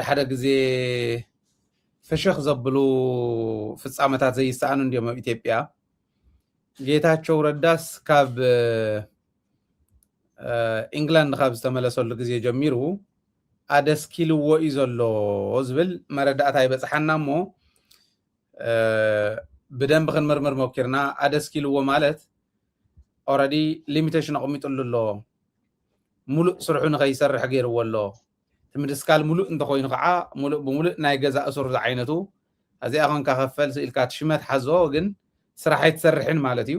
ሓደ ግዜ ፍሽኽ ዘብሉ ፍጻመታት ዘይሰኣኑ እንዲዮም ኣብ ኢትዮጵያ ጌታቸው ረዳስ ካብ ኢንግላንድ ካብ ዝተመለሰሉ ግዜ ጀሚሩ ኣደስኪልዎ እዩ ዘሎ ዝብል መረዳእታ ይበፅሓና እሞ ብደንብ ክንምርምር ሞኪርና ኣደስኪልዎ ማለት ኦልሬዲ ሊሚቴሽን ኣቐሚጡሉ ኣሎ ሙሉእ ስርሑ ንኸይሰርሕ ገይርዎ ኣሎ ትምድስካል ሙሉእ እንተኮይኑ ከዓ ሙሉእ ብሙሉእ ናይ ገዛ እሱር ዝዓይነቱ እዚኣ ኮንካ ከፈል ስኢልካ ትሽመት ሓዞ ግን ስራሕ ኣይትሰርሕን ማለት እዩ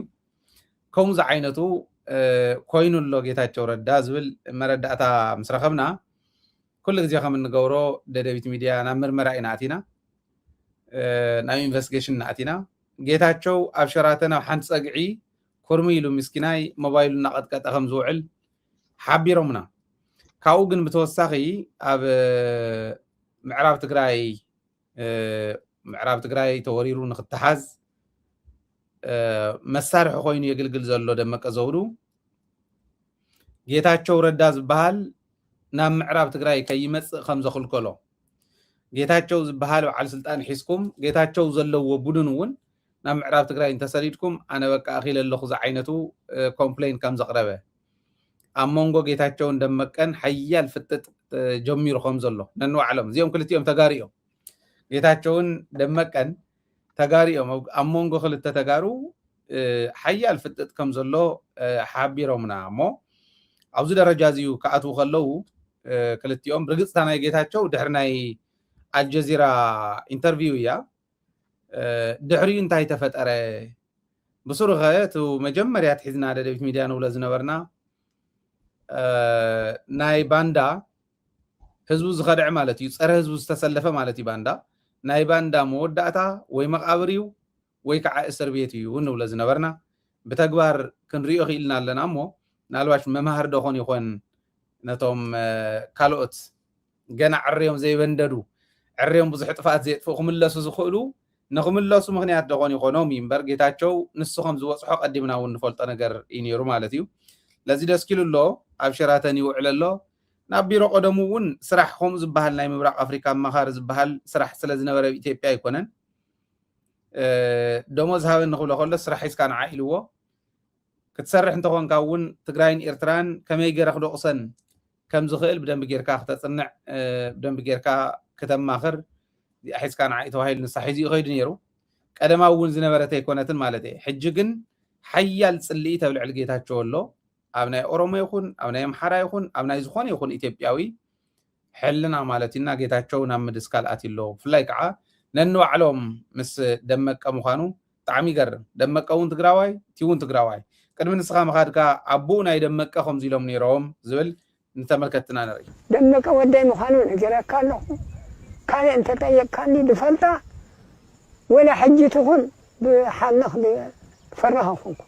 ከምኡ ዝዓይነቱ ኮይኑ ኣሎ ጌታቸው ረዳ ዝብል መረዳእታ ምስ ረኸብና ኩሉ ግዜ ከም እንገብሮ ደደቢት ሚድያ ናብ ምርመራ ኢና ኣቲና ናብ ኢንቨስቲጌሽን እናኣቲና ጌታቸው ኣብ ሸራተን ኣብ ሓንቲ ፀግዒ ኮርሚ ኢሉ ምስኪናይ ሞባይሉ እናቐጥቀጠ ከም ዝውዕል ሓቢሮምና ካብኡ ግን ብተወሳኺ ኣብ ምዕራብ ትግራይ ተወሪሩ ንክትሓዝ መሳርሒ ኮይኑ የግልግል ዘሎ ደመቀ ዘውዱ ጌታቸው ረዳ ዝበሃል ናብ ምዕራብ ትግራይ ከይመፅእ ከም ዘኽልከሎ ጌታቸው ዝበሃል በዓል ስልጣን ሒዝኩም ጌታቸው ዘለዎ ቡድን እውን ናብ ምዕራብ ትግራይ እንተሰዲድኩም ኣነ በቃ ኣኺለ ኣለኹ ዝዓይነቱ ኮምፕሌን ከም ዘቕረበ ኣብ መንጎ ጌታቸውን ደመቀን ሓያል ፍጥጥ ጀሚሩ ከም ዘሎ ነንባዕሎም እዚኦም ክልቲኦም ተጋሪኦም ጌታቸውን ደመቀን ተጋሪኦም ኣብ መንጎ ክልተ ተጋሩ ሓያል ፍጥጥ ከም ዘሎ ሓቢሮምና እሞ ኣብዚ ደረጃ እዚዩ ክኣትዉ ከለዉ ክልቲኦም ርግፅታ ናይ ጌታቸው ድሕሪ ናይ አልጀዚራ ኢንተርቪው እያ ድሕሪኡ እንታይ ተፈጠረ ብሱሩ ኸ እቲ መጀመርያ ትሒዝና ደደቢት ሚድያ ንብሎ ዝነበርና ናይ ባንዳ ህዝቡ ዝኸድዕ ማለት እዩ ፀረ ህዝቡ ዝተሰለፈ ማለት እዩ ባንዳ ናይ ባንዳ መወዳእታ ወይ መቃብር እዩ ወይ ከዓ እስር ቤት እዩ ንብሎ ዝነበርና ብተግባር ክንሪኦ ክኢልና ኣለና እሞ ናልባሽ መምሃር ደኾን ይኾን ነቶም ካልኦት ገና ዕርዮም ዘይበንደዱ ዕርዮም ብዙሕ ጥፋኣት ዘየጥፍኡ ክምለሱ ዝኽእሉ ንክምለሱ ምክንያት ደኾን ይኾኖም እምበር ጌታቸው ንሱ ከም ዝወፅሖ ቀዲምና እውን ንፈልጦ ነገር እዩ ነይሩ ማለት እዩ ለዚ ደስ ኪሉ ኣሎ ኣብ ሸራተን ይውዕል ኣሎ ናብ ቢሮ ቀደሙ እውን ስራሕ ከምኡ ዝበሃል ናይ ምብራቅ ኣፍሪካ ኣማኻሪ ዝበሃል ስራሕ ስለ ዝነበረ ኢትዮጵያ ኣይኮነን ደሞዝ ሃበን ንክብሎ ከሎ ስራሕ ሒዝካ ንዓ ኢልዎ ክትሰርሕ እንተኾንካ እውን ትግራይን ኤርትራን ከመይ ገይረ ክደቑሰን ከም ዝኽእል ብደንቢ ጌርካ ክተፅንዕ ብደንቢ ጌርካ ከተማኽር ሒዝካ ንዓ ተባሂሉ ንሳ ሒዙ ይኸይዱ ነይሩ ቀደማ እውን ዝነበረት ኣይኮነትን ማለት እየ ሕጂ ግን ሓያል ፅልኢ ኣብ ልዕሊ ጌታቸው ኣሎ ኣብ ናይ ኦሮሞ ይኹን ኣብ ናይ ኣምሓራ ይኹን ኣብ ናይ ዝኾነ ይኹን ኢትዮጵያዊ ሕልና ማለት ኢና ጌታቸው ናብ ምድስካል ኣትዩ ኣሎ ብፍላይ ከዓ ነንባዕሎም ምስ ደመቀ ምዃኑ ብጣዕሚ ይገርም ደመቀ እውን ትግራዋይ እቲ እውን ትግራዋይ ቅድሚ ንስኻ መኻድካ ኣቦኡ ናይ ደመቀ ከምዚ ኢሎም ነይሮም ዝብል ንተመልከትና ንርኢ ደመቀ ወዳይ ምዃኑ ነገረካ ኣለኹ ካልእ እንተጠየቅካኒ ድፈልጣ ወላ ሕጂ ትኹን ብሓልነኽ ፈራኸ ኮንኩ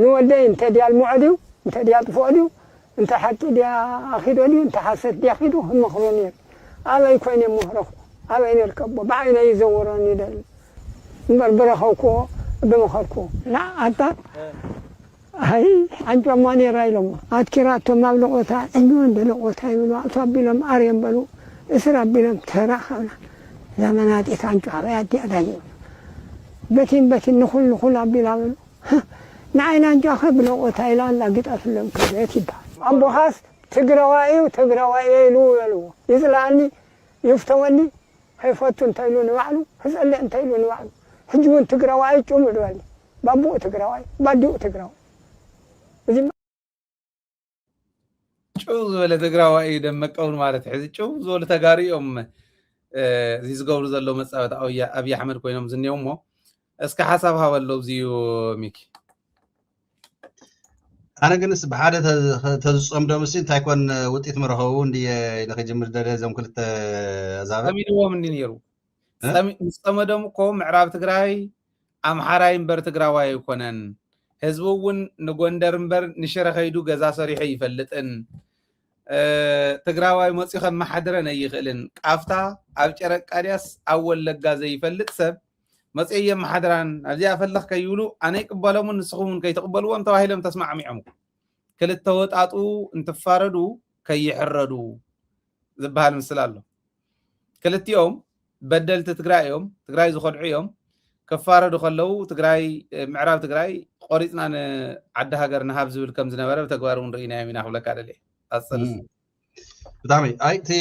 ንወደይ እንተ ድያ ልሙዖ ድዩ እንተ ድያ ጥፍኦ ድዩ እንተ ሓቂ ድያ ኣኺዶ ድዩ እንተ ሓሰት ድያ ኺዱ ህመኽሎ ነይሩ ኣበይ ኮይነ ምኽረኹ ኣበይ ንርከቦ ብዓይነይ ይዘውሮኒ ይደሊ እምበር ብረኸብክዎ ብምኸርክዎ ንዓታ هاي عنجوا ما نيرايلهم أذكراتهم ما بلغتها عنجوا عند لغتها يقولوا أصاب بلهم أريم بلو إسراب بلهم تراخنا زمانات يتعنجوا على يدي أداني بتين نخل بلا بلو نعين عنجوا خب لغتها إلى أن لقيت أسلم كذا يتبع أبو حاس تقرأي وتقرأي يلو يزلعني يفتوني هيفتون تايلون وعلو هسأل لي أنت تايلون وعلو حجون تقرأي جم دوالي بابو تقرأي بدو تقرأي ጭው ዝበለ ትግራዋይ ደመቀውን ማለት ሕዚ ጭው ዝበለ ተጋሪኦም እዚ ዝገብሩ ዘለዉ መፃወቲ ኣብይ ኣሕመድ ኮይኖም ዝኔው እሞ እስኪ ሓሳብ ሃበለው እዚዩ ሚኪ ኣነ ግንስ ብሓደ ተዝፀምዶም ሲ እንታይ ኮን ውጢት ምረኸቡ እንድየ ኢለ ክጅምር ደለ እዞም ክልተ ኣዛበ ፀሚድዎም እንዲ ነይሩ ዝፀመዶም እኮ ምዕራብ ትግራይ ኣምሓራይ እምበር ትግራዋይ ኣይኮነን ህዝቡ እውን ንጎንደር እምበር ንሽረ ኸይዱ ገዛ ሰሪሑ ይፈልጥን ትግራዋይ መፂኡ ከመሓድረን ኣይኽእልን ቃፍታ ኣብ ጨረቃ ድያስ ኣብ ወለጋ ዘይፈልጥ ሰብ መፂኡ የመሓድራን ኣብዚኣ ፈለኽ ከይብሉ ኣነ ይቅበሎምን ንስኹም ከይትቕበልዎም ተባሂሎም ተስማዕሚዖም ክልተ ወጣጡ እንትፋረዱ ከይሕረዱ ዝበሃል ምስል ኣሎ كلتيهم بدلت تግራይኦም ትግራይ ዝኸድዑ እዮም ከፋረዱ ከለው ትግራይ ምዕራብ ትግራይ ቆሪፅና ንዓዲ ሃገር ንሃብ ዝብል ከም ዝነበረ በተግባር ንርኢና ኢና ክብለካ ደለ ኣጽልስ ብጣዕሚ ኣይ እቲ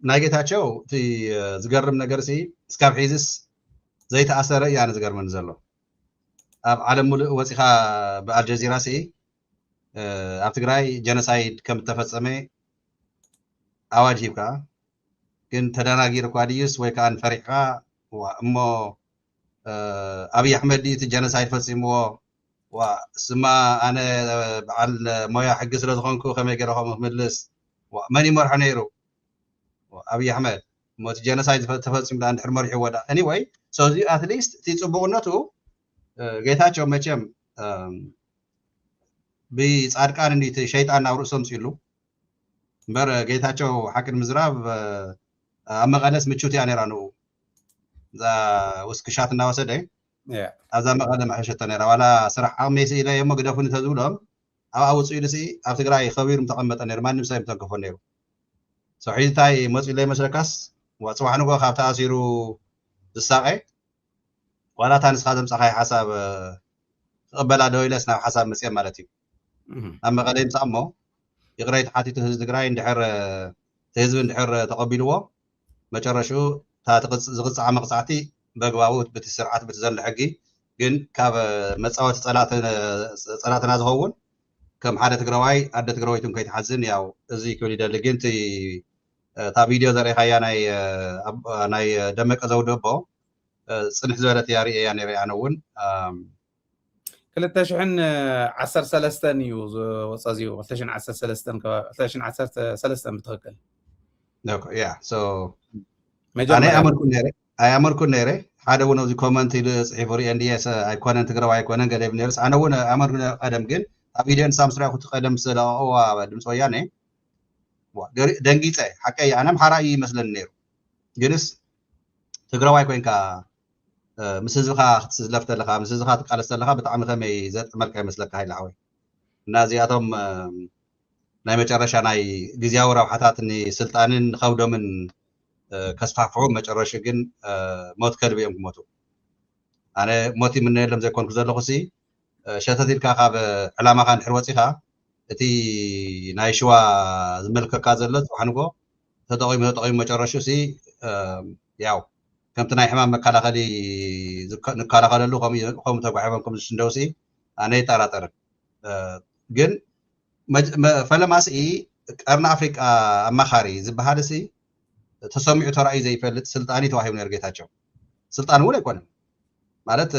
ናይ ጌታቸው እቲ ዝገርም ነገር ሲ እስካብ ሒዝስ ዘይተኣሰረ እያ ዝገርመኒ ዘሎ ኣብ ዓለም ሙሉእ ወፂኻ ብኣልጀዚራ ሲ ኣብ ትግራይ ጀኖሳይድ ከም ተፈጸመ ኣዋጅ ሂብካ ግን ተደናጊር እኳ ድዩስ ወይ ከዓ ንፈሪሕካ እሞ ኣብይ ኣሕመድ እቲ ጀኖሳይድ ፈፂምዎ ስማ ኣነ በዓል ሞያ ሕጊ ስለ ዝኾንኩ ከመይ ገይረኹም ክምልስ መን ይመርሖ ነይሩ ኣብይ ኣሕመድ እሞ እቲ ጀኖሳይድ ተፈፂሙ ዳ እንድሕር መሪሕዎ ዳ ኤኒዌይ ሶ እዚ ኣትሊስት እቲ ፅቡቕነቱ ጌታቸው መቸም ብፃድቃን እንዲ ሸይጣን ናብ ርእሶም ፅኢሉ እምበር ጌታቸው ሓቂ ንምዝራብ ኣብ መቐለስ ምቹት እያ ነይራ ንኡ እዛ ውስክሻት እናወሰደ ኣብዛ መቐለ መሐሸቶ ነይራ ዋላ ስራሕ ዓቕሜሲ ኢለ እሞ ግደፉኒ ተዝብሎም ኣብኣ ውፅኡ ኢሉ ኣብ ትግራይ ከቢሩ ምተቐመጠ ነይሩ ማንም ሰብ ምተንከፎ ነይሩ ሰሒዝታይ መፅኡ ኢለ ይመስለካስ ፅባሕ ንጎ ካብ ተኣሲሩ ዝሳቐ ዋላ እታ ንስኻ ዘምፀኻይ ሓሳብ ክቕበላ ዶ ኢለስ ናብ ሓሳብ መፅኦም ማለት እዩ ኣብ መቐለ ይምፃእ እሞ ይቕረይ ተሓቲቱ ህዝቢ ትግራይ እንድሕር ህዝቢ እንድሕር ተቐቢልዎ መጨረሽኡ ዝቕፅዓ መቕፃዕቲ በግባቡ በቲ ስርዓት በቲ ዘሎ ሕጊ ግን ካብ መፃወቲ ፀላእትና ዝኸውን ከም ሓደ ትግራዋይ ኣደ ትግራወይቱን ከይትሓዝን ያው እዚ ክብል ይደሊ ግን እታ ቪድዮ ዘርእኻያ ናይ ደመቀ ዘውዱ ኣቦ ፅንሕ ዝበለት እያ ርእየ እያ ነይረ ኣነ እውን 2013 እዩ ዝወፀ እዚኡ 2013 ብትኽክል ያ ሶ ኣነ ኣመርኩን ነይረ ሓደ እውን ኣብዚ ኮመንት ኢሉ ፅሒፉ ርአ እንድየስ ኣይኮነን ትግራዋይ ኣይኮነን ገለ ይብል ነይሩስ ኣነ እውን ኣመርኩ ቀደም ግን ኣብ ቪድዮ ንሳብ ስራይ ኩቲ ቀደም ስለቐዋ ድምፂ ወያነ ደንጊፀ ሓቀይ ኣነ ኣምሓራ እዩ ይመስለኒ ነይሩ ግንስ ትግራዋይ ኮንካ ምስ ህዝብካ ክትዝለፍ ተለካ ምስ ህዝብካ ትቃለስ ተለካ ብጣዕሚ ከመይ ዘጥመልካ ይመስለካ ሃይላዓወይ እና እዚኣቶም ናይ መጨረሻ ናይ ግዝያዊ ረብሓታት ንስልጣንን ንከብዶምን ከስፋፍዑ መጨረሻ ግን ሞት ከልቢ እዮም ክሞቱ ኣነ ሞት ይምነየሎም ዘይኮንኩ ዘለኹ ሲ ሸተት ኢልካ ካብ ዕላማኻ እንድሕር ወፂኻ እቲ ናይ ሽዋ ዝመልከካ ዘሎ ፅባሕ ንጎ ተጠቂሙ መጨረሹ ሲ ያው ከምቲ ናይ ሕማም መከላኸሊ ንከላኸለሉ ከምኡ ተጓሒቦም ከም ዝሽንደው ሲ ኣነ ይጠራጠርን ግን ፈለማሲ ቀርኒ ኣፍሪቃ ኣማኻሪ ዝበሃል ሲ ተሰሚዑ ተራእዩ ዘይፈልጥ ስልጣኒ ተዋሂቡ ነይሩ ጌታቸው ስልጣን እውን ኣይኮነን ማለት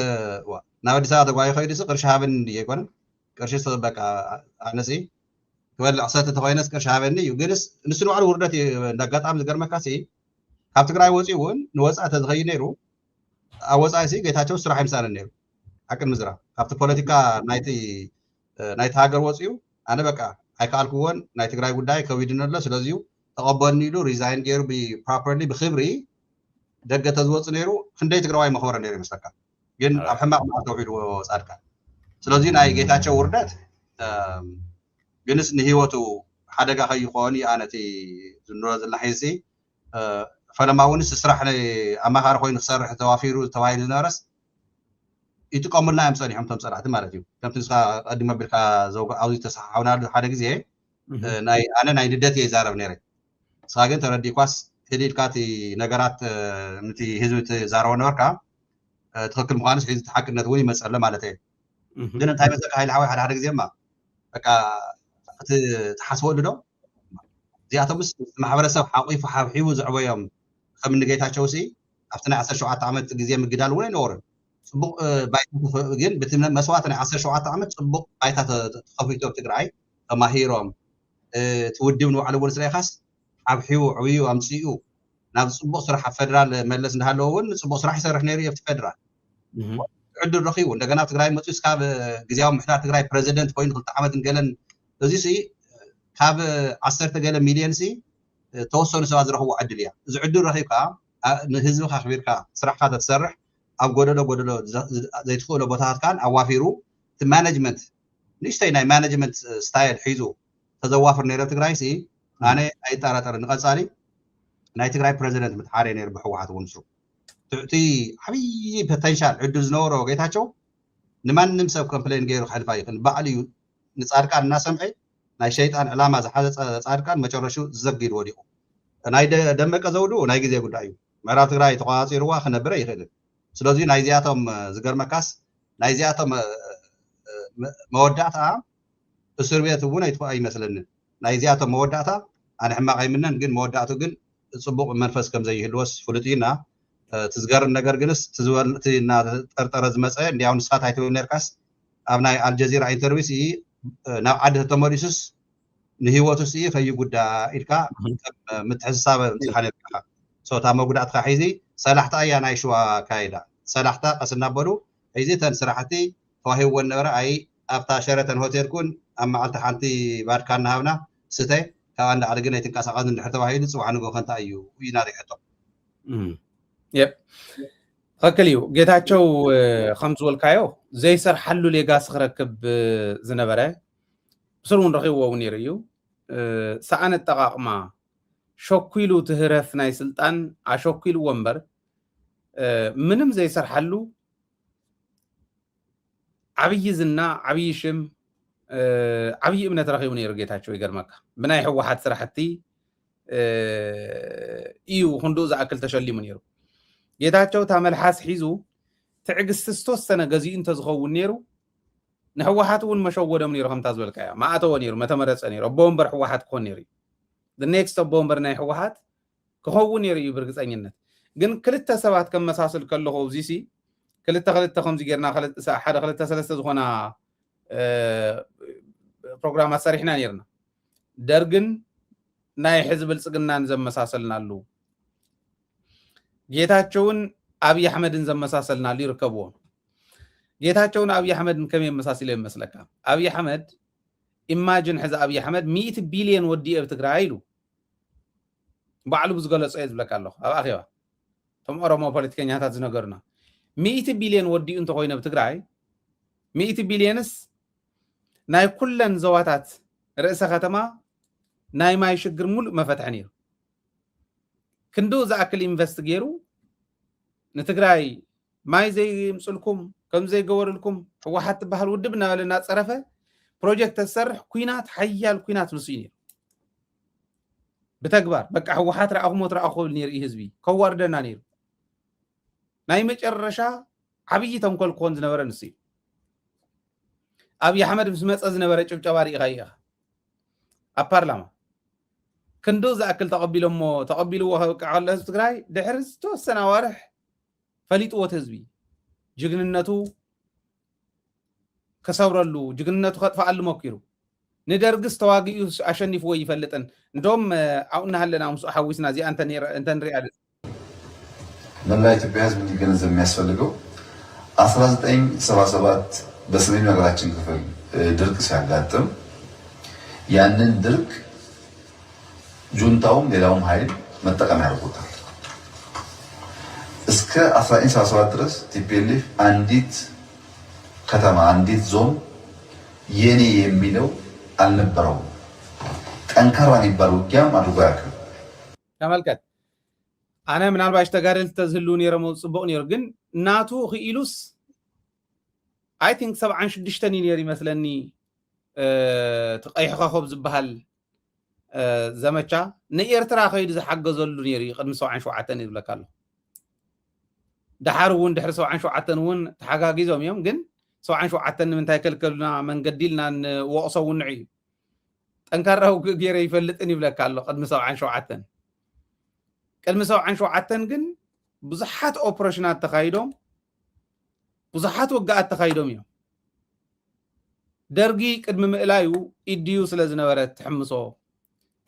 ናብ ኣዲስ ኣበባ ተጓሂ ከይዱ ሲ ቅርሺ ሃበኒ እንዲ ኣይኮነን ቅርሺ በቃ ኣነሲ ክበልዕ ሰተ ተኮይነስ ቅርሺ ሃበኒ እዩ ግንስ ንሱ ንባዕሉ ውርደት እንዳጋጣሚ ዝገርመካ ሲ ካብ ትግራይ ወፂኡ እውን ንወፃኢ ተዝኸይድ ነይሩ ኣብ ወፃኢ ሲ ጌታቸው ስራሕ ይምሳለን ነይሩ ሓቂ ንምዝራብ ካብቲ ፖለቲካ ናይቲ ሃገር ወፂኡ ኣነ በቃ ኣይከኣልክዎን ናይ ትግራይ ጉዳይ ከቢድን ኣሎ ስለዚዩ ተቐበልኒ ኢሉ ሪዛይን ገይሩ ፕሮፐርሊ ብክብሪ ደገ ተዝወፅእ ነይሩ ክንደይ ትግራዋይ መኽበረ ነይሩ ይመስለካ ግን ኣብ ሕማቕ መዓልቲ ተውሒድዎ ፃድቃን ስለዚ ናይ ጌታቸው ውርደት ግንስ ንሂወቱ ሓደጋ ከይኾን ኣነ እቲ ዝንሮ ዘለና ሒዚ ፈለማ እውንስ ስራሕ ኣማኻሪ ኮይኑ ክሰርሕ ተዋፊሩ ተባሂሉ ዝነበረስ ይጥቀሙልና እዮም ፀኒሖም ቶም ፀላእቲ ማለት እዩ ከምቲ ንስኻ ቀዲሞ ኣቢልካ ኣብዚ ተሰሓሓውናሉ ሓደ ግዜ ኣነ ናይ ንደት እየ ይዛረብ ነይረ ንስኻ ግን ተረዲእኳስ ሕዲ ኢልካ እቲ ነገራት ነቲ ህዝቢ ትዛረቦ ነበርካ ትክክል ምዃንስ ሒዚ ሓቅነት እውን ይመፅእ ኣሎ ማለት እየ ግን እንታይ መፀካ ሃይልሓወይ ሓደ ግዜማ በቃ እቲ ትሓስበሉ ዶ እዚኣቶም ምስ ማሕበረሰብ ሓቂፉ ሓብሒቡ ዘዕበዮም ከም ንጌታቸው ሲ ኣብቲ ናይ 17 ዓመት ግዜ ምግዳል እውን ኣይነበሩን ፅቡቅ ባይታ ግን በቲ መስዋዕቲ ናይ 17 ዓመት ፅቡቅ ባይታ ተኸፊቶም ትግራይ ተማሂሮም እቲ ውድብ ንባዕሉ እውን ስራይኻስ ሓብሒቡ ዕብዩ ኣምፅኡ ናብ ፅቡቅ ስራሕ ኣብ ፌደራል መለስ እንዳሃለዎ እውን ፅቡቅ ስራሕ ይሰርሕ ነይሩ ኣብቲ ፌደራል ዕድል ረኺቡ እንደገና ኣብ ትግራይ መፅኡ ካብ ግዝያዊ ምሕዳር ትግራይ ፕሬዚደንት ኮይኑ 2 ዓመት ንገለን እዚ ሲ ካብ 10 ገለ ሚልዮን ሲ ተወሰኑ ሰባት ዝረኽብዎ ዕድል እያ እዚ ዕድል ረኺብካ ንህዝብካ ክቢርካ ስራሕካ ተሰርሕ ኣብ ጎደሎ ዘይትኽእሎ ቦታታት ካን ኣዋፊሩ እቲ ማኔጅመንት ንእሽተይ ናይ ማኔጅመንት ስታይል ሒዙ ተዘዋፍር ነይሩ ትግራይ ሲ ኣነ ኣይጠራጠርን ንቐፃሊ ناي تግራይ ፕሬዚደንት ምትሓረ ነይሩ ብሕወሓት ወንሱ ትዕቲ ዓብይ ፖቴንሻል ዕድል ዝነበሮ ጌታቸው ንማንም ሰብ ኮምፕሌን ገይሩ ክሕልፋ ይኽእል ባዕሉ እዩ ንጻድቃን እናሰምዐ ናይ ሸይጣን ዕላማ ዝሓዘ ጻድቃን መጨረሹ ዘግይድ ወዲቁ ናይ ደመቀ ዘውዱ ናይ ግዜ ጉዳይ እዩ ምዕራብ ትግራይ ተቋፂርዋ ክነብረ ይኽእል ስለዚ ናይ ዚያቶም ዝገርመካስ ናይ ዚያቶም መወዳእታ እስር ቤት እውን ኣይመስለኒ ናይ ዚያቶም መወዳእታ ኣነ ሕማቕ ኣይምነን ግን መወዳእቱ ግን ጽቡቕ መንፈስ ከም ዘይህልወስ ፍሉጥና ትዝገርም ነገር ግንስ ትዝወልቲ እና ጠርጠረ ዝመፀ እንዲያው ንስኻት ኣይተው ነርካስ ኣብ ናይ አልጀዚራ ኢንተርቪውስ ናብ ዓዲ ተመሪሱስ ንህይወቱስ ከይ ጉዳይ ኢልካ ምትሕሳብ ምትሓነካ ሶታ መጉዳእትካ ሒዚ ሰላሕታ እያ ናይ ሸዋ ካይዳ ሰላሕታ ቀስናበሉ ሒዚ ተን ስራሕቲ ተዋሂብዎ ነበረ ኣይ ኣብታ ሸረተን ሆቴል ኩን ኣብ መዓልቲ ሓንቲ ባድካ እናሃብና ስተይ ካብ አንድ ዓዲ ግን ኣይትንቀሳቐስ እንድሕር ተባሂሉ ፅዋዕ ንጎ ከንታ እዩ ኢና ሪሕቶ خكليو ጌታቸው ከም ዝበልካዮ ዘይሰርሐሉ ሌጋሲ ክረክብ ዝነበረ ብስሩን ረኺብዎ እውን ነይሩ እዩ ሰኣነ ጠቃቅማ ሸኩሉ ትህረፍ ናይ ስልጣን አሸኩሉ ወንበር ምንም ዘይሰርሐሉ ዓብይ ዝና ዓብይ ሽም ዓብይ እምነት ረኺቡ ነይሩ ጌታቸው ይገርመካ ብናይ ሕወሓት ስራሕቲ እዩ ክንዱ ዝኣክል ተሸሊሙ ነይሩ ጌታቸው ታመልሓስ ሒዙ ትዕግስቲ ዝተወሰነ ገዚኡ እንተዝኸውን ነይሩ ንሕወሓት እውን መሸወዶም ነይሩ ከምታ ዝበልካያ ማእተወ ነይሩ መተመረፀ ነይሩ ኣቦ ወንበር ሕወሓት ክኾን ነይሩ the next ኣቦ ወንበር ናይ ሕወሓት ክኸውን ነይሩ እዩ ብርግፀኝነት ግን ክልተ ሰባት ከመሳሰል ከለኹ ዚሲ ክልተ ከምዚ ጌርና ሓደ ክልተ ሰለስተ ዝኾና ፕሮግራማት ሰሪሕና ነይርና ደርግን ናይ ሕዝብ ብልጽግናን ዘመሳሰልናሉ ጌታቸውን አብይ አሕመድን ዘመሳሰልናሉ ይርከብዎ ጌታቸውን አብይ አሕመድን ከመይ የመሳሰለ ይመስለካ አብይ አሕመድ ኢማጂን ሕዚ አብይ አሕመድ 100 ቢሊዮን ወዲ ኣብ ትግራይ ኢሉ ባዕሉ ብዝገለጸ ይዝብለካ ኣለኹ ኣብ ኣኼባ ቶም ኦሮሞ ፖለቲከኛታት ዝነገሩና 100 ቢሊዮን ወዲ እንተ ኮይኑ ኣብ ትግራይ 100 ቢሊዮንስ ናይ ኩለን ዘዋታት ርእሰ ከተማ ናይ ማይ ሽግር ሙሉእ መፈትሕ ነይሩ ክንዱ ዝኣክል ኢንቨስት ገይሩ ንትግራይ ማይ ዘይምፅልኩም ከም ዘይገበርልኩም ሕወሓት ትበሃል ውድብ እናበለና ፀረፈ ፕሮጀክት ተሰርሕ ኩናት ሓያል ኩናት ንሱ ነይሩ بتكبر بقى حوحات رأخو ترأخو نير إهزبي كواردنا نير ناي مجرشا عبي تنقل كون زنبرا نسي أبي أحمد بسمت أزنبرا شوف جواري غاية أبارلما كندوز أكل تقبلوا على هزبتكراي دحرز تو السنة وارح فليت قوة هزبي جغننتو كسورلو جغننتو خطفا اللو موكيرو ندرجس تواجي عشان يفوي يفلتن ندوم عقنا هلنا مس حوسنا زي أنت نري على والله تبيهاز من يجنزم يسفلقو أصلاً تين سبات بس مين مقلاتشين كفل درك ساعدتهم يعني درك جونتاهم للاهم هاي متقن عرفوتها اسك أصلاً سبات درس تبيلف عنديت كتما عنديت زون يني يميلو አልነበረው ጠንካራን ይባሉ ያም አድርጎ ያከ ተመልከት አነ ምናልባሽ ተጋደል ተዝሉን የረመው ጽቦቅ ነው ግን ናቱ ኺኢሉስ አይ ቲንክ 76 ኒር ይመስለኒ ተቀይሕኻ ኸብ ዝበሃል ዘመቻ ንኤርትራ ኸይድ ዝሓገዘሉ ነይሩ ቅድሚ 77 ይብለካሉ ዳሓሩን ድሕሪ 77 ውን ተሓጋጊዞም እዮም ግን 77 من تاكلنا من قديلنا وقصوا ونعي تنكروا غير يفلطني بلاك الله قد مسوا عن شوعتن قد مسوا عن شوعتن جن بزحات اوبريشنات تخايدهم بزحات وقعات تخايدهم يوم درجي قد ملايو ايديو سلازنورت تحمسو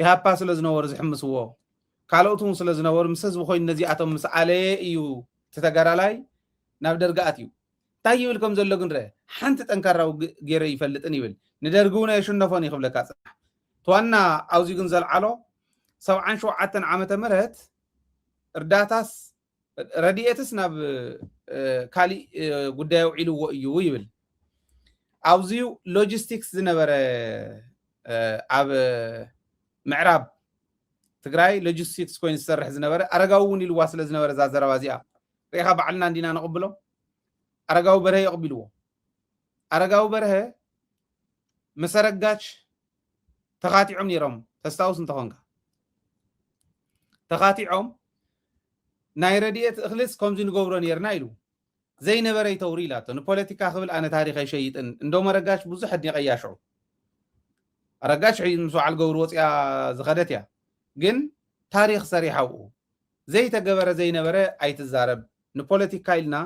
يهابا سلازنور زحمسو كالوتون سلازنور مسز بخوي نزياتهم مسعالي ايو تتغرالاي ناب درجاتيو تايو لكم زلقون رأي حانت تنكروا غير يفلتني بل ندرجونا يشنفوني قبل كذا توانا عاوزي جنزل على سواء شو عتن عامة مرت رداتاس رديتس ناب كالي قداو علو يويبل عاوزيو لوجيستيكس زنبر عب معراب ትግራይ ሎጂስቲክስ ኮይን ዝሰርሕ ዝነበረ ኣረጋዊ እውን ኢልዋ ስለ ዝነበረ እዛ ዘረባ እዚኣ ሪኢኻ ባዕልና እንዲና ነቕብሎ ኣረጋዊ በርሀ የቕቢልዎ ኣረጋዊ በርሀ መሰረጋች ተኻቲዖም ነይሮም ተስታውስ እንተኾንካ ተኻቲዖም ናይ ረድኤት እኽልስ ከምዚ ንገብሮ ነርና ኢሉ ዘይነበረ ይተውሪ ኢላቶ ንፖለቲካ ክብል ኣነ ታሪክ ኣይሸይጥን እንደውም ኣረጋሽ ብዙሕ ኣድኒቀ ያሽዑ ኣረጋሽ ምስ በዓል ገብሩ ወፅያ ዝኸደት እያ ግን ታሪክ ሰሪሓ ውኡ ዘይተገበረ ዘይነበረ ኣይትዛረብ ንፖለቲካ ኢልና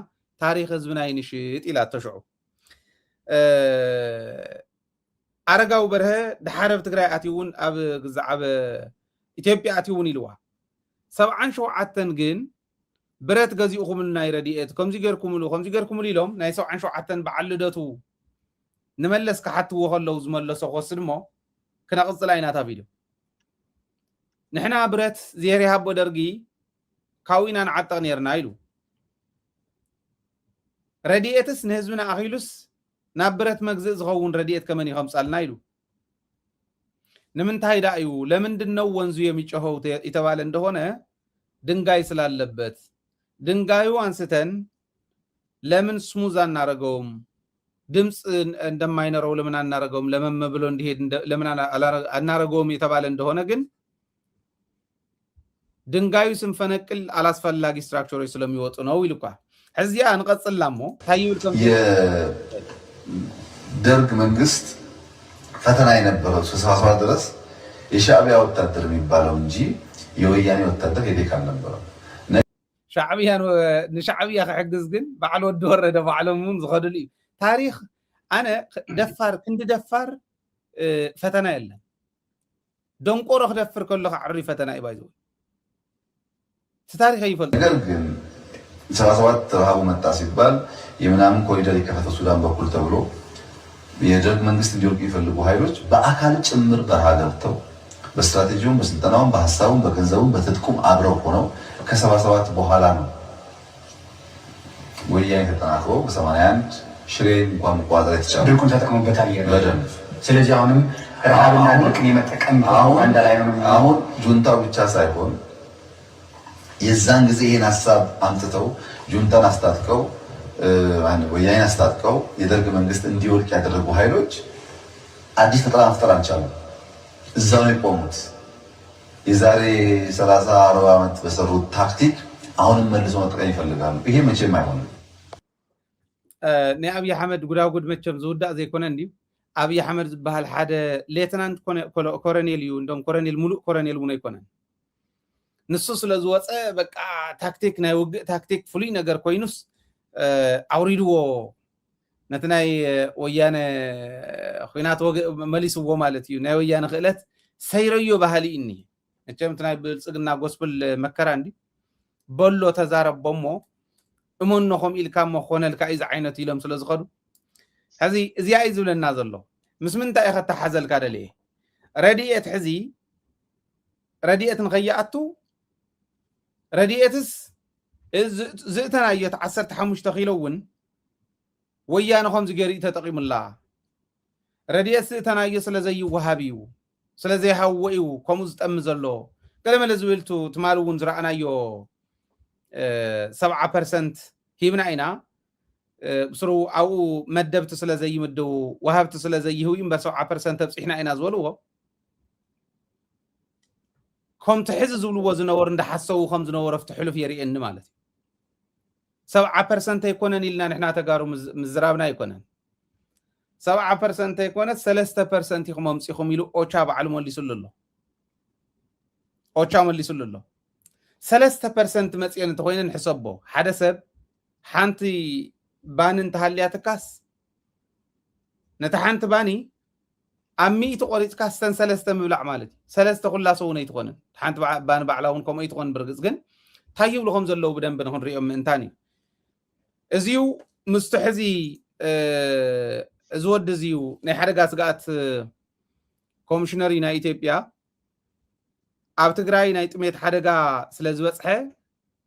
ታሪክ ህዝብና ይንሽጥ ኢላቶ ሽዑ ኣረጋዊ በርሀ ድሓረብ ትግራይ ኣትውን ኣብ ግዛዓብ ኢትዮጵያ ኣትውን ኢልዋ 77 ግን ብረት ገዚኡኹም ናይ ረድኤት ከምዚ ገርኩምሉ ኢሎም ናይ 77 በዓል ልደቱ ንመለስ ክሓትዎ ከለው ዝመለሶ ክወስድ እሞ ክነቕፅላ ኢና ተባሂሉ ንሕና ብረት ዘሪሃቦ ደርጊ ካብኡ ኢና ንዓጠቕ ነርና ኢሉ ረድኤትስ ንህዝብና ኣኺሉስ ናብ ብረት መግዝእ ዝኸውን ረድኤት ከመን ይኸምፃልና ኢሉ ንምንታይ ዳ እዩ ለምንድን ነው ወንዙ የሚጮኸው የተባለ እንደሆነ ድንጋይ ስላለበት ድንጋዩ አንስተን ለምን ስሙዝ አናረገውም ድምጽ እንደማይነረው ለምን አናረገውም ለምን ብሎ እንዲሄድ ለምን አናረገውም የተባለ እንደሆነ ግን ድንጋዩ ስንፈነቅል አላስፈላጊ ስትራክቸሮች ስለሚወጡ ነው ይልኳ እዚያ እንቀጽላሞ ታይውልከም ደርግ መንግስት ፈተና የነበረው 77 ድረስ የሻዕቢያ ወታደር የሚባለው እንጂ የወያኔ ወታደር ሄደክ አልነበረም ሻዕቢያን ንሻዕቢያ ክሕግዝ ግን በዓል ወዲ ወረደ ባዕሎምን ዝኸድሉ እዩ ታሪክ ኣነ ደፋር ክንዲ ደፋር ፈተና የለን ደንቆሮ ክደፍር ከሎ ዓሪ ፈተና ይባይዙ ታሪክ ይፈልጥ ነገር ግን 77 ረሃቡ መጣ ሲባል የምናምን ኮሪደር የከፈተ ሱዳን በኩል ተብሎ የደርግ መንግስት እንዲወርቅ ይፈልጉ ኃይሎች በአካል ጭምር በረሃ ገብተው በስትራቴጂውም በስልጠናውም በሐሳቡም በገንዘቡም በትጥቁም አብረው ሆነው ከ77 በኋላ ነው ወያኔ ተጠናክሮ በ81 ሽሬን እንኳን ቋጥራ የተቻለ ድርቁን ተጠቅሞበታል በደንብ ስለዚህ አሁንም ረሃብና ድርቅን የመጠቀም አንድ ላይ ነው አሁን ጁንታው ብቻ ሳይሆን የዛን ጊዜ ይሄን ሐሳብ አምጥተው ጁንታን አስታጥቀው ወያኔን አስታጥቀው የደርግ መንግስት እንዲወድቅ ያደረጉ ኃይሎች አዲስ ፈጠራ መፍጠር አልቻሉም እዛው ነው የቆሙት የዛሬ 30 40 ዓመት በሰሩት ታክቲክ አሁንም መልሶ መጠቀም ይፈልጋሉ ይሄ መቼም አይሆንም ንአብይ አሕመድ ጉዳጉድ መቸም ዝውዳእ ዘይኮነ እንዲ አብይ አሕመድ ዝበሃል ሓደ ሌተናንት ኮሎኔል እዩ እንደም ኮሎኔል ሙሉእ ኮሎኔል ሙሉ ይኮነን ንሱ ስለዝወፀ በቃ ታክቲክ ናይ ውግእ ታክቲክ ፍሉይ ነገር ኮይኑስ አውሪድዎ ነቲ ናይ ወያነ ኩናት መሊስዎ ማለት እዩ ናይ ወያነ ክእለት ሰይረዮ ባህሊ እኒ እቸምት ናይ ብልጽግና ጎስፕል መከራ እንዲ በሎ ተዛረቦሞ እሞንኹም ኢልካሞ ኾነልካ ኢዝ ዓይነት ኢሎም ስለ ዝኸዱ ሕዚ እዚኣ እዩ ዝብለና ዘሎ ምስ ምንታይ ኢኸ ተሓዘልካ ደልየ ረድኤት ሕዚ ረድኤት ንኸይኣቱ ረድኤትስ ዝእተናየት 15 ኪሎ እውን ወያነ ከምዚ ገሪእ ተጠቂሙላ ረድኤት ዝእተናዮ ስለዘይወሃብ እዩ ስለዘይሃዎ እዩ ከምኡ ዝጠም ዘሎ ገለመለ ዝብልቱ ትማል እውን ዝረኣናዮ 70% ሂብና ኢና ብስሩ ኣብኡ መደብቲ ስለዘይምድቡ ወሃብቲ ስለዘይህቡ እምበር 70% ተብፂሕና ኢና ዝበልዎ ከምቲ ሕዚ ዝብልዎ ዝነበሩ እንዳሓሰቡ ከም ዝነበሩ ኣብቲ ሕሉፍ የርእየኒ ማለት እዩ 70% ኣይኮነን ኢልና ንሕና ተጋሩ ምዝራብና ኣይኮነን 70% ኣይኮነት 3% ኢኹም ኣምፂኹም ኢሉ ኦቻ በዓሉ መሊሱሉ ኣሎ ኦቻ መሊሱሉ ኣሎ 3% መፅአን እንተኮይነ ንሕሰቦ ሓደ ሰብ ሓንቲ ባኒ እንተሃልያትካስ ነቲ ሓንቲ ባኒ ኣብ 100 ቆሪፅካ ስተን 3 ምብላዕ ማለት እዩ 3 ኩላሶ እውን ኣይትኾንን ሓንቲ ባኒ ባዕላ እውን ከምኡ ኣይትኾን ብርግፅ ግን እንታይ ይብሉ ከም ዘለዉ ብደንብ ንክንሪኦም ምእንታን እዩ እዚዩ ምስቱ ሕዚ እዚ ወዲ እዚዩ ናይ ሓደጋ ስጋኣት ኮሚሽነር ናይ ኢትዮጵያ ኣብ ትግራይ ናይ ጥሜት ሓደጋ ስለ ዝበፅሐ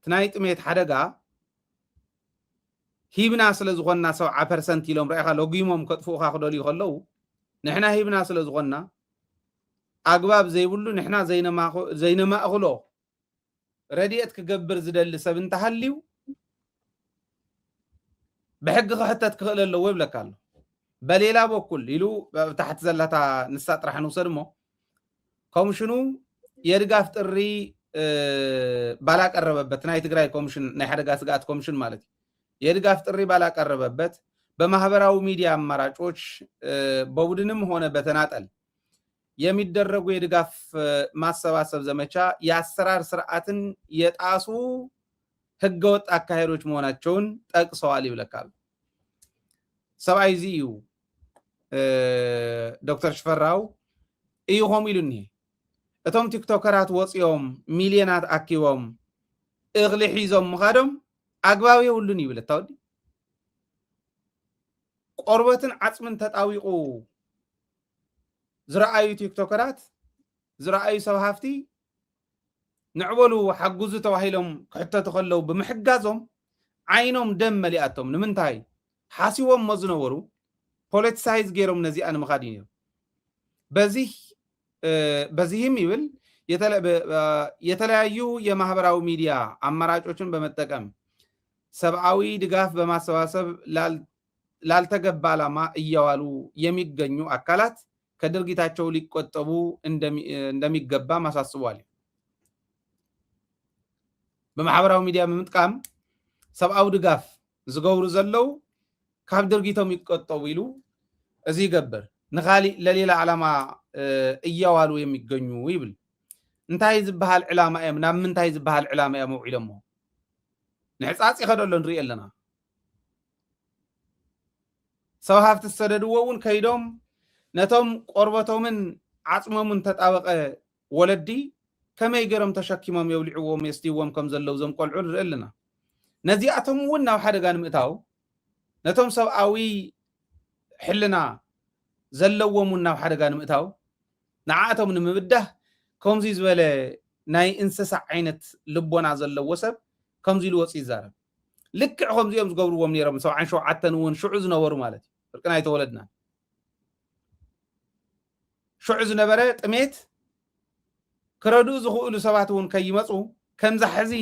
ናይ ጥሜት ሓደጋ ሂብና ስለ ዝኾንና 70% ኢሎም ርኢኻ ለጉሞም ከጥፍኡኻ ክደልዩ ከለዉ ንሕና ሂብና ስለ ዝኾንና أقباب زي بلو نحنا زينا ما أغلو رديت كجبر زدل سبن تحليو بحق حتى تكغل اللو ويبلك الله بليلا بكل يلو تحت زلتا نسات راح نوصرمو كومشنو يرقاف تري بالاك قربበት ናይ ትግራይ ኮሚሽን ናይ ሓደጋ ስጋት ኮሚሽን ማለት የድጋፍ ጥሪ ባላክ ቀረበበት በማህበራዊ ሚዲያ አማራጮች በቡድንም ሆነ በተናጠል የሚደረጉ የድጋፍ ማሰባሰብ ዘመቻ የአሰራር ስርዓትን የጣሱ ህገወጥ አካሄዶች መሆናቸውን ጠቅሰዋል ይብለካል ሰባይዚዩ ዶክተር ሽፈራው ይሆም ይሉኒ እቶም ቲክቶከራት ወጽዮም ሚሊዮናት አኪዎም እግሊ ሒዞም ምኻዶም አግባብ ይውሉን ይብል ታውዲ ቆርበትን ዓጽምን ተጣዊቁ ዝራአዩ ቲክቶከራት ዝራአዩ ሰብሃፍቲ ንዕበሉ ሓጉዙ ተዋሂሎም ክሕተቱ ከለው ብምሕጋዞም ዓይኖም ደም መሊኣቶም ንምንታይ ሓሲቦም መዝነበሩ ፖለቲሳይዝ ገይሮም ነዚኣ ንምኻድ እዩ በዚህም ይብል የተለያዩ የማህበራዊ ሚዲያ አማራጮችን በመጠቀም ሰብአዊ ድጋፍ በማሰባሰብ ላልተገባ ዓላማ እያዋሉ የሚገኙ አካላት ከድርጊታቸው ሊቆጠቡ እንደሚገባ ማሳስቧል በማህበራዊ ሚዲያ በመጥቀም ሰብአዊ ድጋፍ ዝገብሩ ዘለው ካብ ድርጊቶም ይቆጠቡ ይሉ እዚ ይገበር ንኻሊ ለሌላ ዓላማ እያዋሉ የሚገኙ ይብል እንታይ ዝበሃል ዕላማ እዮም ናብ ምንታይ ዝበሃል ዕላማ እዮም ውዒሎሞ ንሕፃጽ ይኸደሎ ንርኢ ኣለና ሰብ ሃፍቲ ዝተደድዎውን ከይዶም ነቶም ቆርበቶምን ዓጽሞምን ተጣበቀ ወለዲ ከመይ ገይሮም ተሸኪሞም የብልዕዎም የስትይዎም ከም ዘለው ዞም ቆልዑ ንርኢ ኣለና ነዚኣቶም እውን ናብ ሓደጋ ንምእታው ነቶም ሰብኣዊ ሕልና ዘለዎም ናብ ሓደጋ ንምእታው ንዓቶም ንምብዳህ ከምዚ ዝበለ ናይ እንስሳ ዓይነት ልቦና ዘለዎ ሰብ ከምዚ ኢሉ ወፂ ይዛረብ ልክዕ ከምዚኦም ዝገብርዎም ነይሮም 77 እውን ሽዑ ዝነበሩ ማለት እዩ ፍርቅና ይተወለድና ሽዑ ዝነበረ ጥሜት ክረድኡ ዝኽእሉ ሰባት እውን ከይመፁ ከምዛ ሕዚ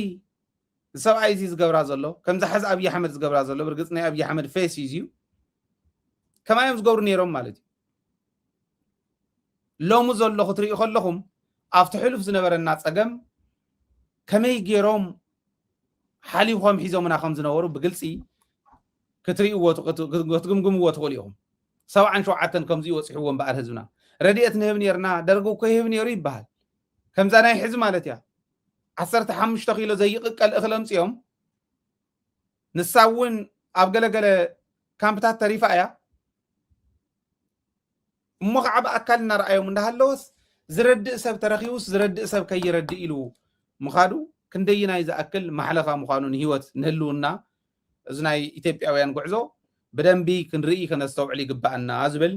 ሰብኣይ እዚ ዝገብራ ዘሎ ከምዛ ሕዚ ኣብይ ኣሕመድ ዝገብራ ዘሎ ብርግፅ ናይ ኣብይ ኣሕመድ ፌስ እዩ ከማዮም ዝገብሩ ነይሮም ማለት እዩ ሎሙ ዘሎ ክትሪኡ ከለኹም ኣብቲ ሕሉፍ ዝነበረና ፀገም ከመይ ገይሮም ሓሊፎም ሒዞምና ከም ዝነበሩ ብግልፂ ክትሪእዎ ክትግምግምዎ ትኽእሉ ኢኹም 77 ከምዚ ወፂሕዎም በኣል ህዝብና ረድኤት ንህብ ነርና ደርጉ እኮ ይህብ ነይሩ ይበሃል ከምዛ ናይ ሕዚ ማለት እያ 15 ኪሎ ዘይቕቀል እኽሊ ኣምፂኦም ንሳ እውን ኣብ ገለገለ ካምፕታት ተሪፋ እያ እሞ ከዓ ብኣካል እናረኣዮም እንዳሃለወስ ዝረድእ ሰብ ተረኺቡስ ዝረድእ ሰብ ከይረድእ ኢሉ ምኻዱ ክንደይናይ ዝኣክል ማሕለኻ ምዃኑን ህይወት ንህልውና እዚ ናይ ኢትዮጵያውያን ጉዕዞ ብደንቢ ክንርኢ ከነስተውዕል ይግባአና ዝብል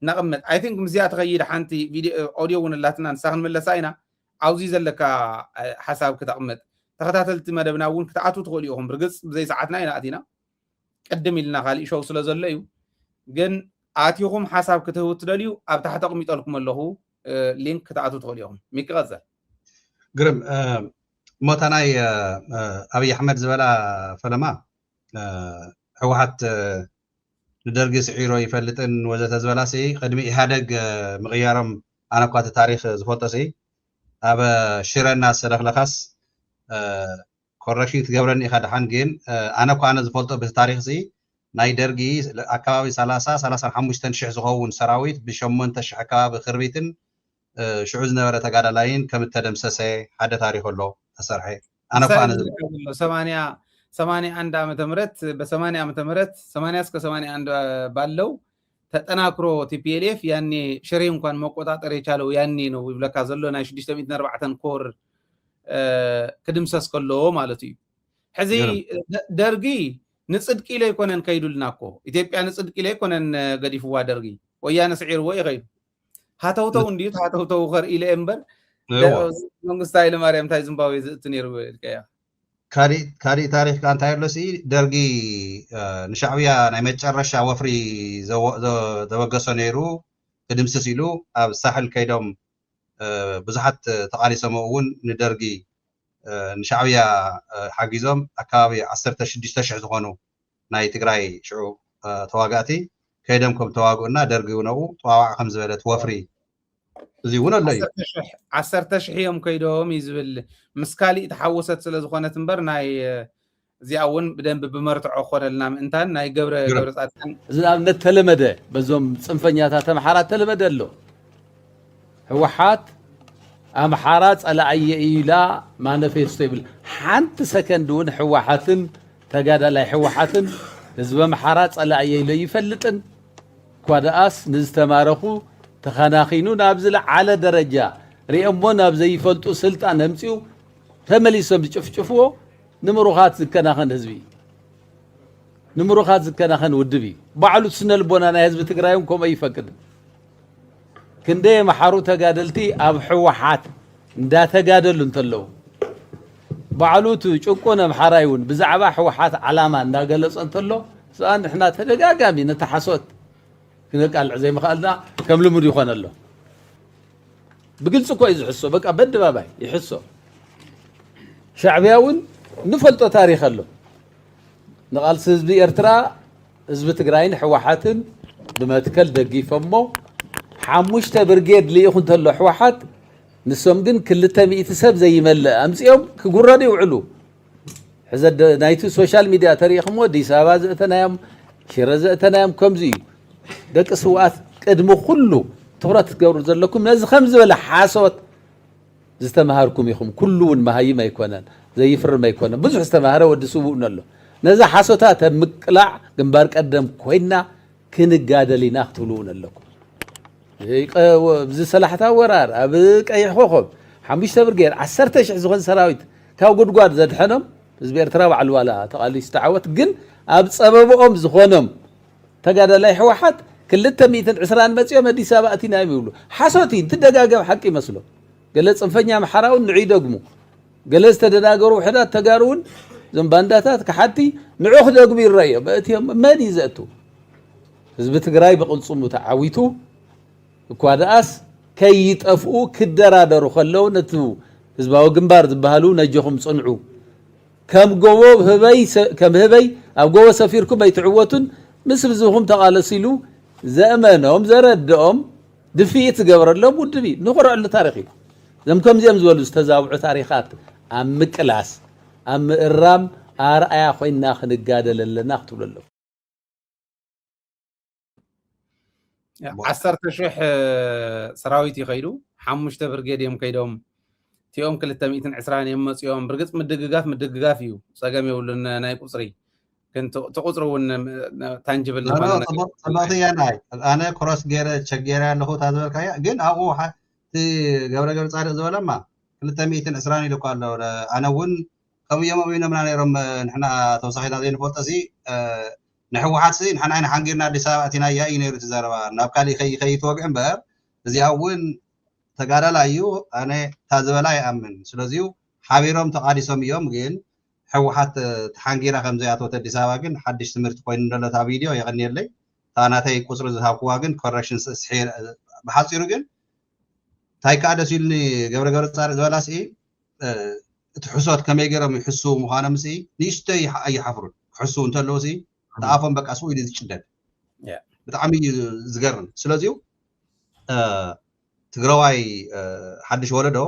ነቕምጥ ኣይ ቲንክ ምዝያ ተኸይድ ሓንቲ ቪድዮ ኦዲዮ እውን ኣላትና ንሳ ክንመለሳ ኢና ኣብዚ ዘለካ ሓሳብ ክተቕምጥ ተኸታተልቲ መደብና እውን ክትኣቱ ትኽእሉ ኢኹም ብርግፅ ብዘይ ሰዓትና ኢና ኣቲና ቅድም ኢልና ካሊእ ሾው ስለ ዘሎ እዩ ግን ኣትይኹም ሓሳብ ክትህቡ ትደልዩ ኣብ ታሕቲ ኣቕሚጠልኩም ኣለኹ ሊንክ ክትኣቱ ትኽእሉ ኢኹም ሚክቐፅል ግርም ሞታ ናይ ኣብይ ኣሕመድ ዝበላ ፈለማ ሕወሓት ንደርጊ ስዒሮ ይፈልጥን ወዘተ ዝበላሲ ቅድሚ ኢሃደግ ምቕያሮም ኣነ እኳ እቲ ታሪክ ዝፈልጦሲ ኣብ ሽረና ዝሰለኽለኻስ ኮረክሽን ክትገብረኒ ኢኻ ድሓን ግን ኣነ እኳ ኣነ ዝፈልጦ በቲ ታሪክ ሲ ናይ ደርጊ ኣከባቢ 35 ሽሕ ዝኸውን ሰራዊት ብ8,000 ኣከባቢ ክርቢትን ሽዑ ዝነበረ ተጋዳላይን ከም እተደምሰሰ ሓደ ታሪክ ኣሎ ተሰርሐ ኣነ እኳ ኣነ 81 ዓመተ ምህረት በ80 ዓመተ ምህረት 80 እስከ 81 ባለው ተጠናክሮ ቲፒኤልኤፍ ያኔ ሽሬ እንኳን መቆጣጠር የቻለው ያኔ ነው ይብለካ ዘሎ ናይ 604 ኮር ክድምሰስ ከሎ ማለት እዩ ሕዚ ደርጊ ንጽድቂ ኢለ ይኮነን ከይዱልና እኮ ኢትዮጵያ ንጽድቂ ኢለ ይኮነን ገዲፍዋ ደርጊ ወያነ ስዒርዎ ይኸይዱ ሃተውተው እንዲዩ ሃተውተው ኸር ኢለ እምበር መንግስቲ ኃይለማርያም እንታይ ዝምባብዌ ዝእቱ ነይሩ ልከያ ካሊእ ታሪክ ካ እንታይ ኣሎሲ ደርጊ ንሻዕብያ ናይ መጨረሻ ወፍሪ ዘበገሶ ነይሩ ክድምስስ ኢሉ ኣብ ሳሕል ከይዶም ብዙሓት ተቃሊሶምውን ንደርጊ ንሻዕብያ ሓጊዞም ኣካባቢ 16000 ዝኾኑ ናይ ትግራይ ሽዑ ተዋጋእቲ ከይደም ከም ተዋግኡና ደርጊ ውነው ጠዋዋዕ ከም ዝበለት ወፍሪ እዚ እውን ኣሎ እዩ 10000 እዮም ከይዶም ይዝብል ምስካሊ ተሓወሰት ስለ ዝኾነት እምበር ናይ እዚኣ እውን ብደንብ ብመርትዖ ኮነልና ምእንታን ናይ ገብረ ጻድቃን ዝኣብነት ተለመደ በዞም ጽንፈኛታት ኣምሓራት ተለመደ ኣሎ ህወሓት ኣምሓራ ጸላእየ ኢላ ማኒፌስቶ ይብል ሓንቲ ሰከንድ እውን ህወሓትን ተጋዳላይ ህወሓትን ህዝቢ ኣምሓራ ጸላእየ ኢሎ ይፈልጥን ኳዳኣስ ንዝተማረኹ ተኸናኺኑ ናብ ዝለዓለ ደረጃ ሪኦሞ ናብ ዘይፈልጡ ስልጣን ኣምፂኡ ተመሊሶም ዝጭፍጭፍዎ ንምሩኻት ዝከናኸን ህዝቢ ንምሩኻት ዝከናኸን ውድብ እዩ ባዕሉ ስነ ልቦና ናይ ህዝቢ ትግራይ ከምኡ ይፈቅድ ክንደይ መሓሩ ተጋደልቲ ኣብ ህወሓት እንዳተጋደሉ እንተለው ባዕሉ ጭቆነ ኣምሓራይ እውን ብዛዕባ ህወሓት ዓላማ እንዳገለጸ እንተሎ ሰኣን ንሕና ተደጋጋሚ ነተሓሶት ክንቃልዕ ዘይምኽኣልና ከም ልሙድ ይኾን ኣሎ ብግልጽ እኮ እዩ ዝሕሶ በቃ በድባባይ ይሕሶ ሻዕብያ እውን ንፈልጦ ታሪክ ኣሎ ንቓልሲ ህዝቢ ኤርትራ ህዝቢ ትግራይን ህወሓትን ብመትከል ደጊፎሞ 5 ብርጌድ ልኢኹ እንተሎ ህወሓት ንሶም ግን 200 ሰብ ዘይመልእ ኣምፂኦም ክጉረዱ ይውዕሉ ሕዘ ናይቲ ሶሻል ሚድያ ተሪኢኹሞ ኣዲስ ኣበባ ዘእተናዮም ሽረ ዘእተናዮም ከምዚ እዩ ደቂ ስውኣት ቅድሚ ኩሉ ትኩረት ትገብሩ ዘለኩም ነዚ ከም ዝበለ ሓሶት ዝተማሃርኩም ኢኹም ኩሉ እውን መሃይም ኣይኮነን ዘይፍርም ኣይኮነን ብዙሕ ዝተማሃረ ወዲ ስቡእ ኣሎ ነዚ ሓሶታት ምቅላዕ ግንባር ቀደም ኮይና ክንጋደል ኢና ክትብሉ እውን ኣለኩም ብዚ ሰላሕታ ወራር ኣብ ቀይሕ ኮኸብ 5 ብርጌድ 10000 ዝኾን ሰራዊት ካብ ጉድጓድ ዘድሐኖም ህዝቢ ኤርትራ ባዕሉ ዋላ ተቃሊሱ ተዓወት ግን ኣብ ፀበብኦም ዝኾኖም ተጋዳላይ ህወሓት 220 መፅኦም ኣዲስ ኣበባ ኣቲና ይብሉ ሓሶቲ ትደጋገም ሓቂ መስሎ ገለ ጽንፈኛ ኣምሓራውን ንዑ ይደግሙ ገለ ዝተደናገሩ ውሕዳት ተጋሩውን ዞም ባንዳታት ክሓቲ ንዑ ክደግሙ ይረአዮ በእትዮም መን ይዘእቱ ህዝቢ ትግራይ ብቕልጹሙ ተዓዊቱ እኳ ደኣስ ከይጠፍኡ ክደራደሩ ከለዉ ነቲ ህዝባዊ ግንባር ዝበሃሉ ነጀኹም ጽንዑ ከም ጎቦ ህበይ ኣብ ጎቦ ሰፊርኩም ኣይትዕወቱን ምስ ህዝብኹም ተቓለሲሉ ዘእመኖም ዘረድኦም ድፍኢት ዝገበረሎም ውድብ እዩ ንኹርዕሉ ታሪክ እዩ ዘም ከምዚኦም ዝበሉ ዝተዛብዑ ታሪኻት ኣብ ምቅላስ ኣብ ምእራም ኣርኣያ ኮይና ክንጋደል ኣለና ክትብሉ ኣለኹ 10000 ሰራዊት ይኸይዱ 5 ብርጌድ እዮም ከይዶም እቲኦም 220 እዮም መፅኦም ብርግፅ ምድግጋፍ እዩ ፀገም የብሉን ናይ ቁፅሪ ግን ተቁፅሩ እውን ታንጅብል ጽባቕትያ ናይ ኣነ ክሮስ ገይረ ቸገራ ኣለኹ ታዝበልካያ ግን ኣብኡ ገብረ ጻድቅ ዝበለማ 220 ኢሉ እኳ ኣሎ ኣነ እውን ከምዮም ኣብኢኖምና ነይሮም ንሕና ተወሳኺና ዘይንፈልጦ ሲ ንሕወሓት ንሕና ኢና ሓንጊርና ኣዲስ ኣበባ ኣቲና እያ እዩ ነይሩ ትዛረባ ናብ ካሊእ ከይትወግዕ እምበር እዚኣ እውን ተጋዳላ እዩ ኣነ ታዝበላ ይኣምን ስለዚዩ ሓቢሮም ተቃሊሶም እዮም ግን ሕወሓት ተሓንጊራ ከም ዘይኣተወት ኣዲስ ኣበባ ግን ሓድሽ ትምህርቲ ኮይኑ ዘሎ ታ ቪድዮ የቐኒየለይ እታ ናተይ ቁፅሪ ዝሃብክዋ ግን ኮረክሽን ስሒር ብሓፂሩ ግን እንታይ ከዓ ደስ ኢሉኒ ገብረ ጻድቅ ዝበላሲ እቲ ሕሶት ከመይ ገይሮም ይሕሱ ምዃኖም ሲ ንእሽተይ ኣይሓፍሩን ክሕሱ እንተለዉ ሲ ተኣፎም በቃ ስኡ ኢሉ ዝጭደድ ብጣዕሚ ዝገርም ስለዚዩ ትግራዋይ ሓድሽ ወለዶ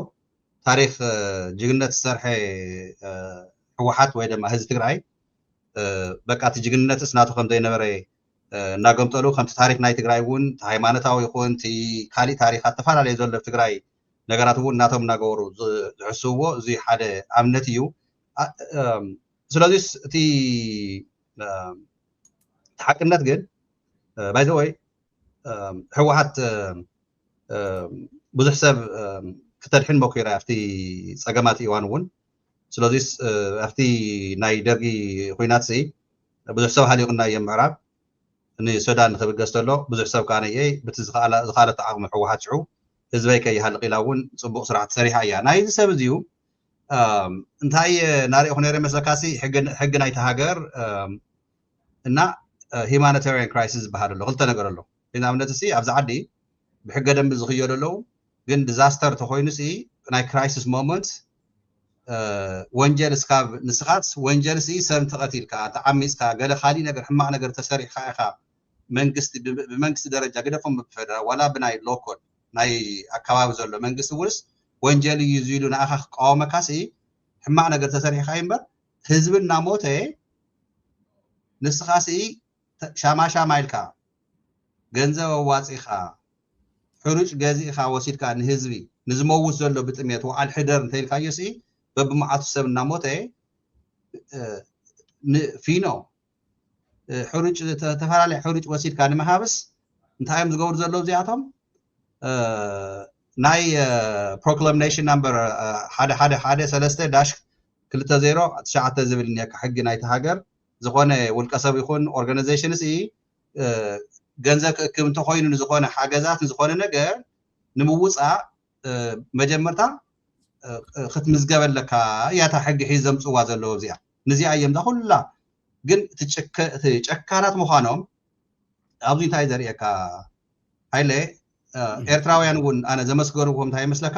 ታሪክ ጅግነት ዝሰርሐ ህወሓት ወይ ድማ ህዝቢ ትግራይ በቃ እቲ ጅግነትስ ናቱ ከም ዘይነበረ እናገምጠሉ ከምቲ ታሪክ ናይ ትግራይ እውን ሃይማኖታዊ ይኹን እቲ ካሊእ ታሪካት ተፈላለዩ ዘሎ ትግራይ ነገራት እውን እናቶም እናገበሩ ዝሕስብዎ እዚ ሓደ ኣብነት እዩ ስለዚ እቲ ሓቅነት ግን ባይ ዘ ወይ ህወሓት ብዙሕ ሰብ ክተድሕን ሞኪራ ኣብቲ ፀገማት እዋን እውን ስለዚ ኣብቲ ናይ ደርጊ ኩናት ሲ ብዙሕ ሰብ ሃሊቑና እዮም ምዕራብ ንሱዳን ንክብገዝ ተሎ ብዙሕ ሰብ ከዓ ነየይ በቲ ዝኻለት ዓቕሚ ህወሓት ሽዑ ህዝበይ ከይሃልቕ ኢላ እውን ፅቡቕ ስራሕ ተሰሪሓ እያ ናይዚ ሰብ እዚዩ እንታይ ናሪእኹ ነይረ መስለካሲ ሕጊ ናይቲ ሃገር እና ሂማኒታርያን ክራይሲስ ዝበሃል ኣሎ ክልተ ነገር ኣሎ ንኣብነት ሲ ኣብዚ ዓዲ ብሕገ ደንቢ ዝኽየዱ ኣለዉ ግን ዲዛስተር ተኮይኑ ሲ ናይ ክራይሲስ ሞመንት ወንጀል እስካብ ንስኻት ወንጀል ሲ ሰብ ተቀቲልካ ተዓሚስካ ገለ ካሊ ነገር ሕማቅ ነገር ተሰሪሕካ ኢኻ መንግስቲ ብመንግስቲ ደረጃ ገደፎም ብፌደራል ዋላ ብናይ ሎኮል ናይ አካባቢ ዘሎ መንግስቲ ውስ ወንጀል እዩ ዝይሉ ንኣኻ ክቃወመካ ሲ ሕማቅ ነገር ተሰሪሕካ እምበር ህዝብና ሞተ ንስኻ ሲ ሻማሻማ ኢልካ ገንዘብ አዋፂኻ ሕሩጭ ገዚእኻ ወሲድካ ንህዝቢ ንዝመውት ዘሎ ብጥሜት ወዓል ሕደር እንተይልካዮ ሲ በብመዓቱ ሰብ እናሞተ ፊኖ ሕሩጭ ተፈላለየ ሕሩጭ ወሲድካ ንምሃብስ እንታይም ዝገብሩ ዘለው እዚኣቶም ናይ ፕሮክላሜሽን ናምበር 111-3-20 ዝብል እኒካ ሕጊ ናይቲ ሃገር ዝኾነ ውልቀ ሰብ ይኹን ኦርጋናይዜሽን ሲ ገንዘብ ክእክብ እንተኮይኑ ንዝኾነ ሓገዛት ንዝኾነ ነገር ንምውፃእ መጀመርታ ክትምዝገበለካ እያታ ሕጊ ሒዝ ዘምፅዋ ዘለዎ እዚኣ ንዚኣ እዮም ዛ ኩላ ግን ጨካናት ምዃኖም ኣብዚ እንታይ ዘርእየካ ሃይለ ኤርትራውያን እውን ኣነ ዘመስገንዎም እንታይ ይመስለካ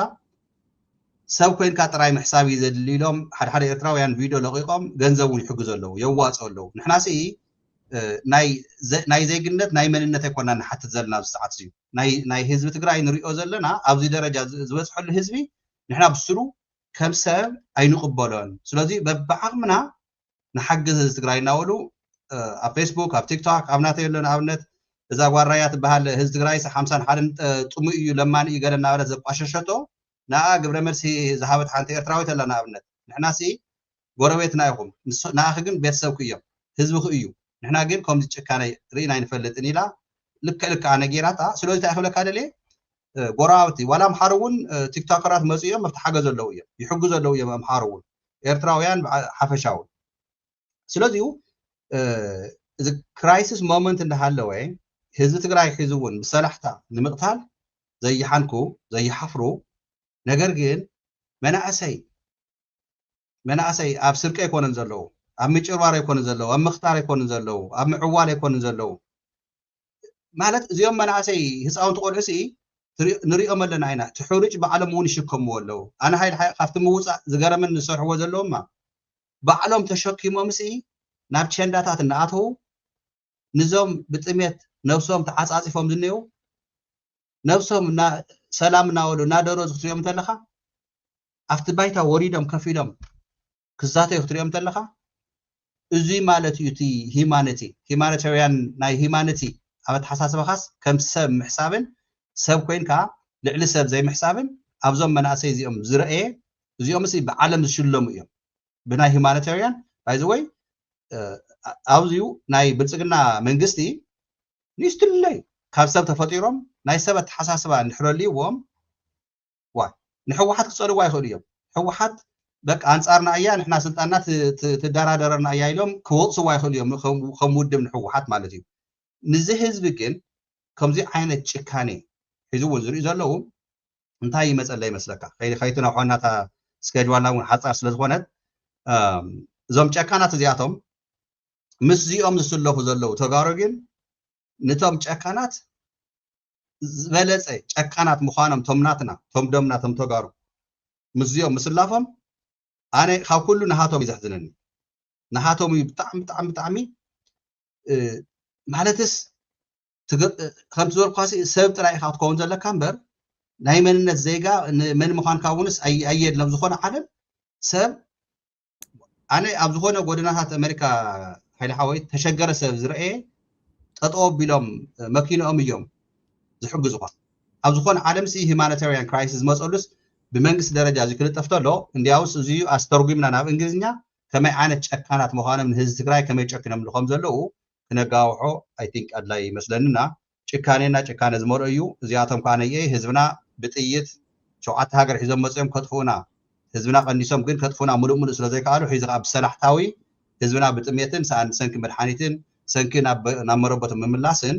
ሰብ ኮይንካ ጥራይ ምሕሳብ እዩ ዘድሊ ኢሎም ሓደ ኤርትራውያን ቪድዮ ለቂቆም ገንዘብ እውን ይሕግዙ ኣለዉ የዋፅኡ ኣለዉ ንሕና ሲ ናይ ዜግነት ናይ መንነት ኣይኮና ንሓትት ዘለና ኣብዚ ሰዓት እዩ ናይ ህዝቢ ትግራይ ንሪኦ ዘለና ኣብዚ ደረጃ ዝበፅሐሉ ህዝቢ ንሕና ብስሩ ከም ሰብ ኣይንቕበሎን ስለዚ በብዓቕምና ንሓግዝ ህዝቢ ትግራይ እናበሉ ኣብ ፌስቡክ ኣብ ቲክቶክ ኣብ ናተይ ኣሎ ንኣብነት እዛ ጓራያ ትበሃል ህዝቢ ትግራይ 51 ጥሙእ እዩ ለማኒ እዩ ገለ እናበለት ዘቋሸሸቶ ንኣ ግብረ መልሲ ዝሃበት ሓንቲ ኤርትራዊት ኣላ ንኣብነት ንሕና ሲ ጎረቤትና ኢኹም ንኣኺ ግን ቤተሰብኩ እዮም ህዝብኹ እዩ ንሕና ግን ከምዚ ጭካነ ርኢና ኣይንፈልጥን ኢላ ልክዕ ኣነ ጌራታ ስለዚ እንታይ ክብለካ ደልየ ጎራብቲ ዋላ ኣምሓሩ እውን ቲክቶከራት መፁ እዮም መፍትሓገ ዘለው እዮም ይሕግዙ ዘለው እዮም ኣምሓሩ እውን ኤርትራውያን ሓፈሻ እውን ስለዚሁ እዚ ክራይሲስ ሞመንት እንዳሃለወ ህዝቢ ትግራይ ሒዙ እውን ብሰላሕታ ንምቕታል ዘይሓንኩ ዘይሓፍሩ ነገር ግን መናእሰይ ኣብ ስርቂ ኣይኮነን ዘለው ኣብ ምጭርባር ኣይኮነን ዘለው ኣብ ምኽታር ኣይኮነን ዘለው ኣብ ምዕዋል ኣይኮነን ዘለው ማለት እዚኦም መናእሰይ ህፃውንቲ ቆልዑ ሲ ንሪኦም ኣለና ኢና እቲ ሕሩጭ ባዕሎም እውን ይሽከምዎ ኣለዉ ኣነ ሃይል ካብቲ ምውፃእ ዝገረምን ዝሰርሕዎ ዘለዎማ ባዕሎም ተሸኪሞም ሲ ናብ ቸንዳታት እናኣተዉ ንዞም ብጥሜት ነብሶም ተዓፃፂፎም ዝኔው ነብሶም ሰላም እናበሉ እናደረዙ ክትሪኦም እንተለካ ኣብቲ ባይታ ወሪዶም ከፍ ኢሎም ክዛተዩ ክትሪኦም እንተለካ እዙይ ማለት እዩ እቲ ሂማኒታርያን ናይ ሂማኒቲ ኣብ ኣተሓሳስባኻስ ከም ሰብ ምሕሳብን ሰብ ኮይንካ ልዕሊ ሰብ ዘይምሕሳብን ኣብዞም መናእሰይ እዚኦም ዝረአየ እዚኦም ሲ ብዓለም ዝሽለሙ እዮም ብናይ ሂማኒታርያን ባይዘወይ ኣብዚዩ ናይ ብልፅግና መንግስቲ ንስትለይ ካብ ሰብ ተፈጢሮም ናይ ሰብ ኣተሓሳስባ እንድሕረልይዎም ዋይ ንሕወሓት ክፀልዋ ይኽእሉ እዮም ሕወሓት በቃ ኣንፃርና እያ ንሕና ስልጣንና ትደራደረና እያ ኢሎም ክወቕስዋ ይኽእሉ እዮም ከም ውድብ ንሕወሓት ማለት እዩ ንዚ ህዝቢ ግን ከምዚ ዓይነት ጭካኔ ሒዙ እውን ዝርእዩ ዘለዉ እንታይ ይመፀለ ይመስለካ ከይትና ኮናታ ስኬጅዋልና እውን ሓፃር ስለዝኾነት እዞም ጨካናት እዚኣቶም ምስ እዚኦም ዝስለፉ ዘለዉ ተጋሩ ግን ነቶም ጨካናት ዝበለፀ ጨካናት ምዃኖም ቶምናትና ቶም ደምና ቶም ተጋሩ ምስ እዚኦም ምስላፎም ኣነ ካብ ኩሉ ንሃቶም ይዘሕዝነኒ ንሃቶም እዩ ብጣዕሚ ማለትስ ከምቲ ዝበልኳሲ ሰብ ጥራይ ኢኻ ክትከውን ዘለካ እምበር ናይ መንነት ዜጋ መን ምዃንካ እውንስ ኣየድለም ዝኾነ ዓለም ሰብ ኣነ ኣብ ዝኾነ ጎደናታት ኣሜሪካ ሃይልሓወይ ተሸገረ ሰብ ዝረአየ ጠጠው ኣቢሎም መኪኖኦም እዮም ዝሕግዙኻ ኣብ ዝኾነ ዓለም ሲ ሂማኒታርያን ክራይሲስ ዝመፀሉስ ብመንግስቲ ደረጃ እዚ ክልጠፍ ተሎ እንዲያውስ እዚዩ ኣስተርጉምና ናብ እንግሊዝኛ ከመይ ዓይነት ጨካናት ምዃኖም ንህዝቢ ትግራይ ከመይ ጨኪኖም ልኾም ዘለዉ ክነጋውሖ ኣይ ቲንክ ኣድላይ ይመስለኒና ጭካኔና ጭካነ ዝመርኦ እዩ እዚኣቶም ከዓ ነየ ህዝብና ብጥይት 7 ሃገር ሒዞም መፅኦም ከጥፍኡና ህዝብና ቀኒሶም ግን ከጥፍኡና ሙሉእ ሙሉእ ስለዘይከኣሉ ሒዚ ከዓ ብሰላሕታዊ ህዝብና ብጥሜትን ሰንኪ መድሓኒትን ሰንኪ ናብ መረበቶም ምምላስን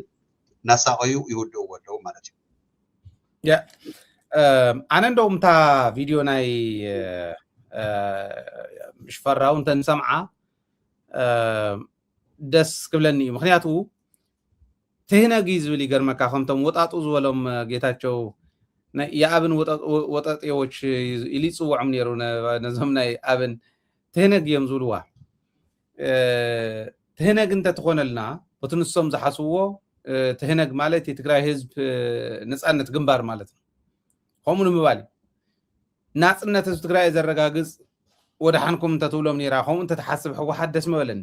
እናሳቀዩ ይውድእዎ ኣለዉ ማለት እዩ ኣነ እንደውም እታ ቪድዮ ናይ ሽፈራው እንተንሰምዓ ደስ ክብለኒ እዩ ምክንያቱ ትህነጊ ዝብል ይገርመካ ከምቶም ወጣጡ ዝበሎም ጌታቸው የአብን ወጣጤዎች ይሊጽውዕም ነሩ ነዞም ናይ አብን ትህነግ እዮም ዝብልዋ ትህነግ እንተትኾነልና በትንሶም ዝሓስብዎ ትህነግ ማለት የትግራይ ህዝብ ነፃነት ግንባር ማለት ነው ከምኡ ንምባል ናጽነት ህዝብ ትግራይ ዘረጋግጽ ወደ ሓንኩም እንተትብሎም ነራ ከምኡ እንተትሓስብ ሕወሓት ደስ መበለኒ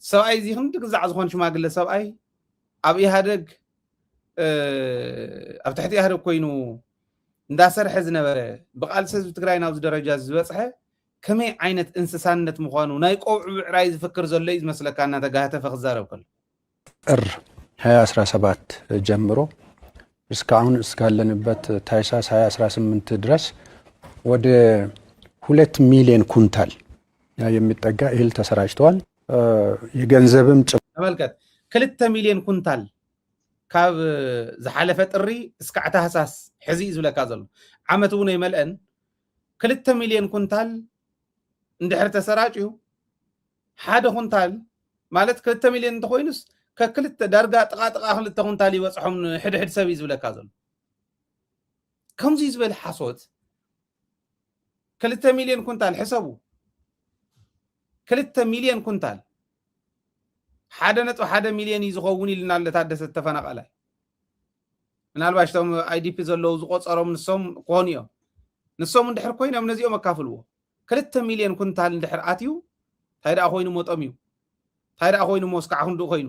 ሰብኣይ እዚ ክንድግዛዕ ዝኾን ሽማግለ ሰብኣይ ኣብ ኢህደግ ኣብ ትሕቲ ኢህደግ ኮይኑ እንዳሰርሐ ዝነበረ ብቃልሲ ህዝቢ ትግራይ ናብ ደረጃ ዝበፅሐ ከመይ ዓይነት እንስሳነት ምዃኑ ናይ ቆውዕ ብዕራይ ዝፍክር ዘሎ እዩ ዝመስለካ እናተጋህተፈ ክዛረብ ከሎ ጥር 2017 ጀምሮ እስካሁን እስካለንበት ታኅሳስ 2018 ድረስ ወደ 2 ሚሊዮን ኩንታል የሚጠጋ እህል ተሰራጭቷል። የገንዘብም ተመልከት 2 ሚሊዮን ኩንታል ካብ ዝሓለፈ ጥሪ እስካዕ ታኅሳስ ሕዚ ዝብለካ ዘሎ ዓመት እውን ኣይመልአን 2 ሚሊዮን ኩንታል እንድሕር ተሰራጭዩ ሓደ ኩንታል ማለት 2 ሚሊዮን እንተኮይኑስ ከክልተ ዳርጋ ጥቃጥቃ 2 ኩንታል ይበፅሖም ሕድሕድ ሰብ ዝብለካ ዘሎ ከምዚ ዝበል ሓሶት 2 ሚሊዮን ኩንታል ሕሰቡ 2 ሚሊዮን ኩንታል 1.1 ሚሊዮን ዝኸውን ኢልና ለታደሰ ተፈናቀላይ ምናልባሽ ቶም አይዲፒ ዘለው ዝቆፀሮም ንሶም ኮኑ እዮም ንሶም እንድሕር ኮይኖም ነዚኦም ኣካፍልዎ 2 ሚሊዮን ኩንታል እንድሕር ኣትዩ ታይዳ ኮይኑ ሞጦም እዩ ታይዳ ኮይኑ ሞስካዕ ክንዱ ኮይኑ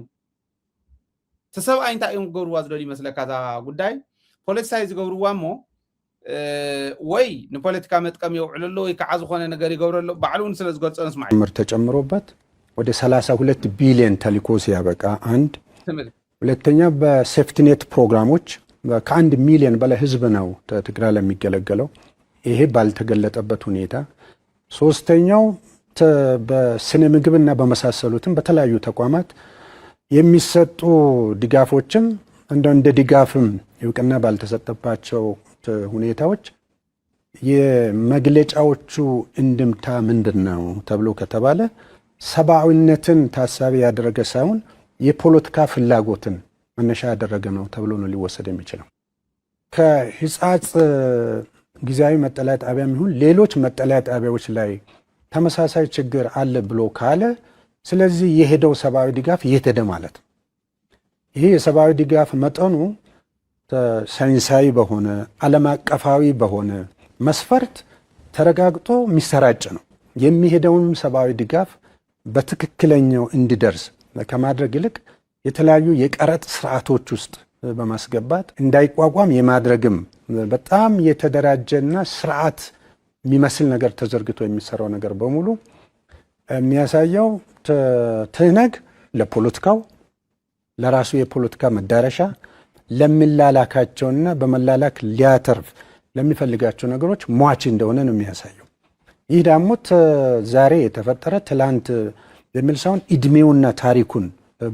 ተሰብኣይ እንታይ እዮም ገብርዋ ዝደሊ መስለካ ዛ ጉዳይ ፖለቲካዊ ዝገብርዋ እሞ ወይ ንፖለቲካ መጥቀም ይውዕልሎ ወይ ከዓ ዝኾነ ነገር ይገብረሎ ባዕሉን ስለ ዝገልጾ ንስማዕ ምር ተጨምሮበት ወደ 32 ቢሊዮን ተልኮ ሲያበቃ አንድ ሁለተኛ በሴፍቲኔት ፕሮግራሞች ከ1 ሚሊዮን በላይ ህዝብ ነው ትግራይ ለሚገለገለው ይሄ ባልተገለጠበት ሁኔታ ሶስተኛው በስነ ምግብና በመሳሰሉትም በተለያዩ ተቋማት የሚሰጡ ድጋፎችም እንደ ድጋፍም ይውቅና ባልተሰጠባቸው ሁኔታዎች የመግለጫዎቹ እንድምታ ምንድነው ተብሎ ከተባለ ሰብአዊነትን ታሳቢ ያደረገ ሳይሆን የፖለቲካ ፍላጎትን መነሻ ያደረገ ነው ተብሎ ነው ሊወሰድ የሚችለው። ከህጻጽ ጊዜያዊ መጠለያ ጣቢያም ይሁን ሌሎች መጠለያ ጣቢያዎች ላይ ተመሳሳይ ችግር አለ ብሎ ካለ ስለዚህ የሄደው ሰብአዊ ድጋፍ እየተደ ማለት ነው። ይሄ የሰብአዊ ድጋፍ መጠኑ ሳይንሳዊ በሆነ ዓለም አቀፋዊ በሆነ መስፈርት ተረጋግጦ የሚሰራጭ ነው። የሚሄደውን ሰብአዊ ድጋፍ በትክክለኛው እንዲደርስ ከማድረግ ይልቅ የተለያዩ የቀረጥ ስርዓቶች ውስጥ በማስገባት እንዳይቋቋም የማድረግም በጣም የተደራጀና ስርዓት የሚመስል ነገር ተዘርግቶ የሚሰራው ነገር በሙሉ የሚያሳየው ትህነግ ለፖለቲካው ለራሱ የፖለቲካ መዳረሻ ለምላላካቸውና በመላላክ ሊያተርፍ ለሚፈልጋቸው ነገሮች ሟች እንደሆነ ነው የሚያሳየው። ይህ ደግሞ ዛሬ የተፈጠረ ትላንት የሚል ሳይሆን እድሜውና ታሪኩን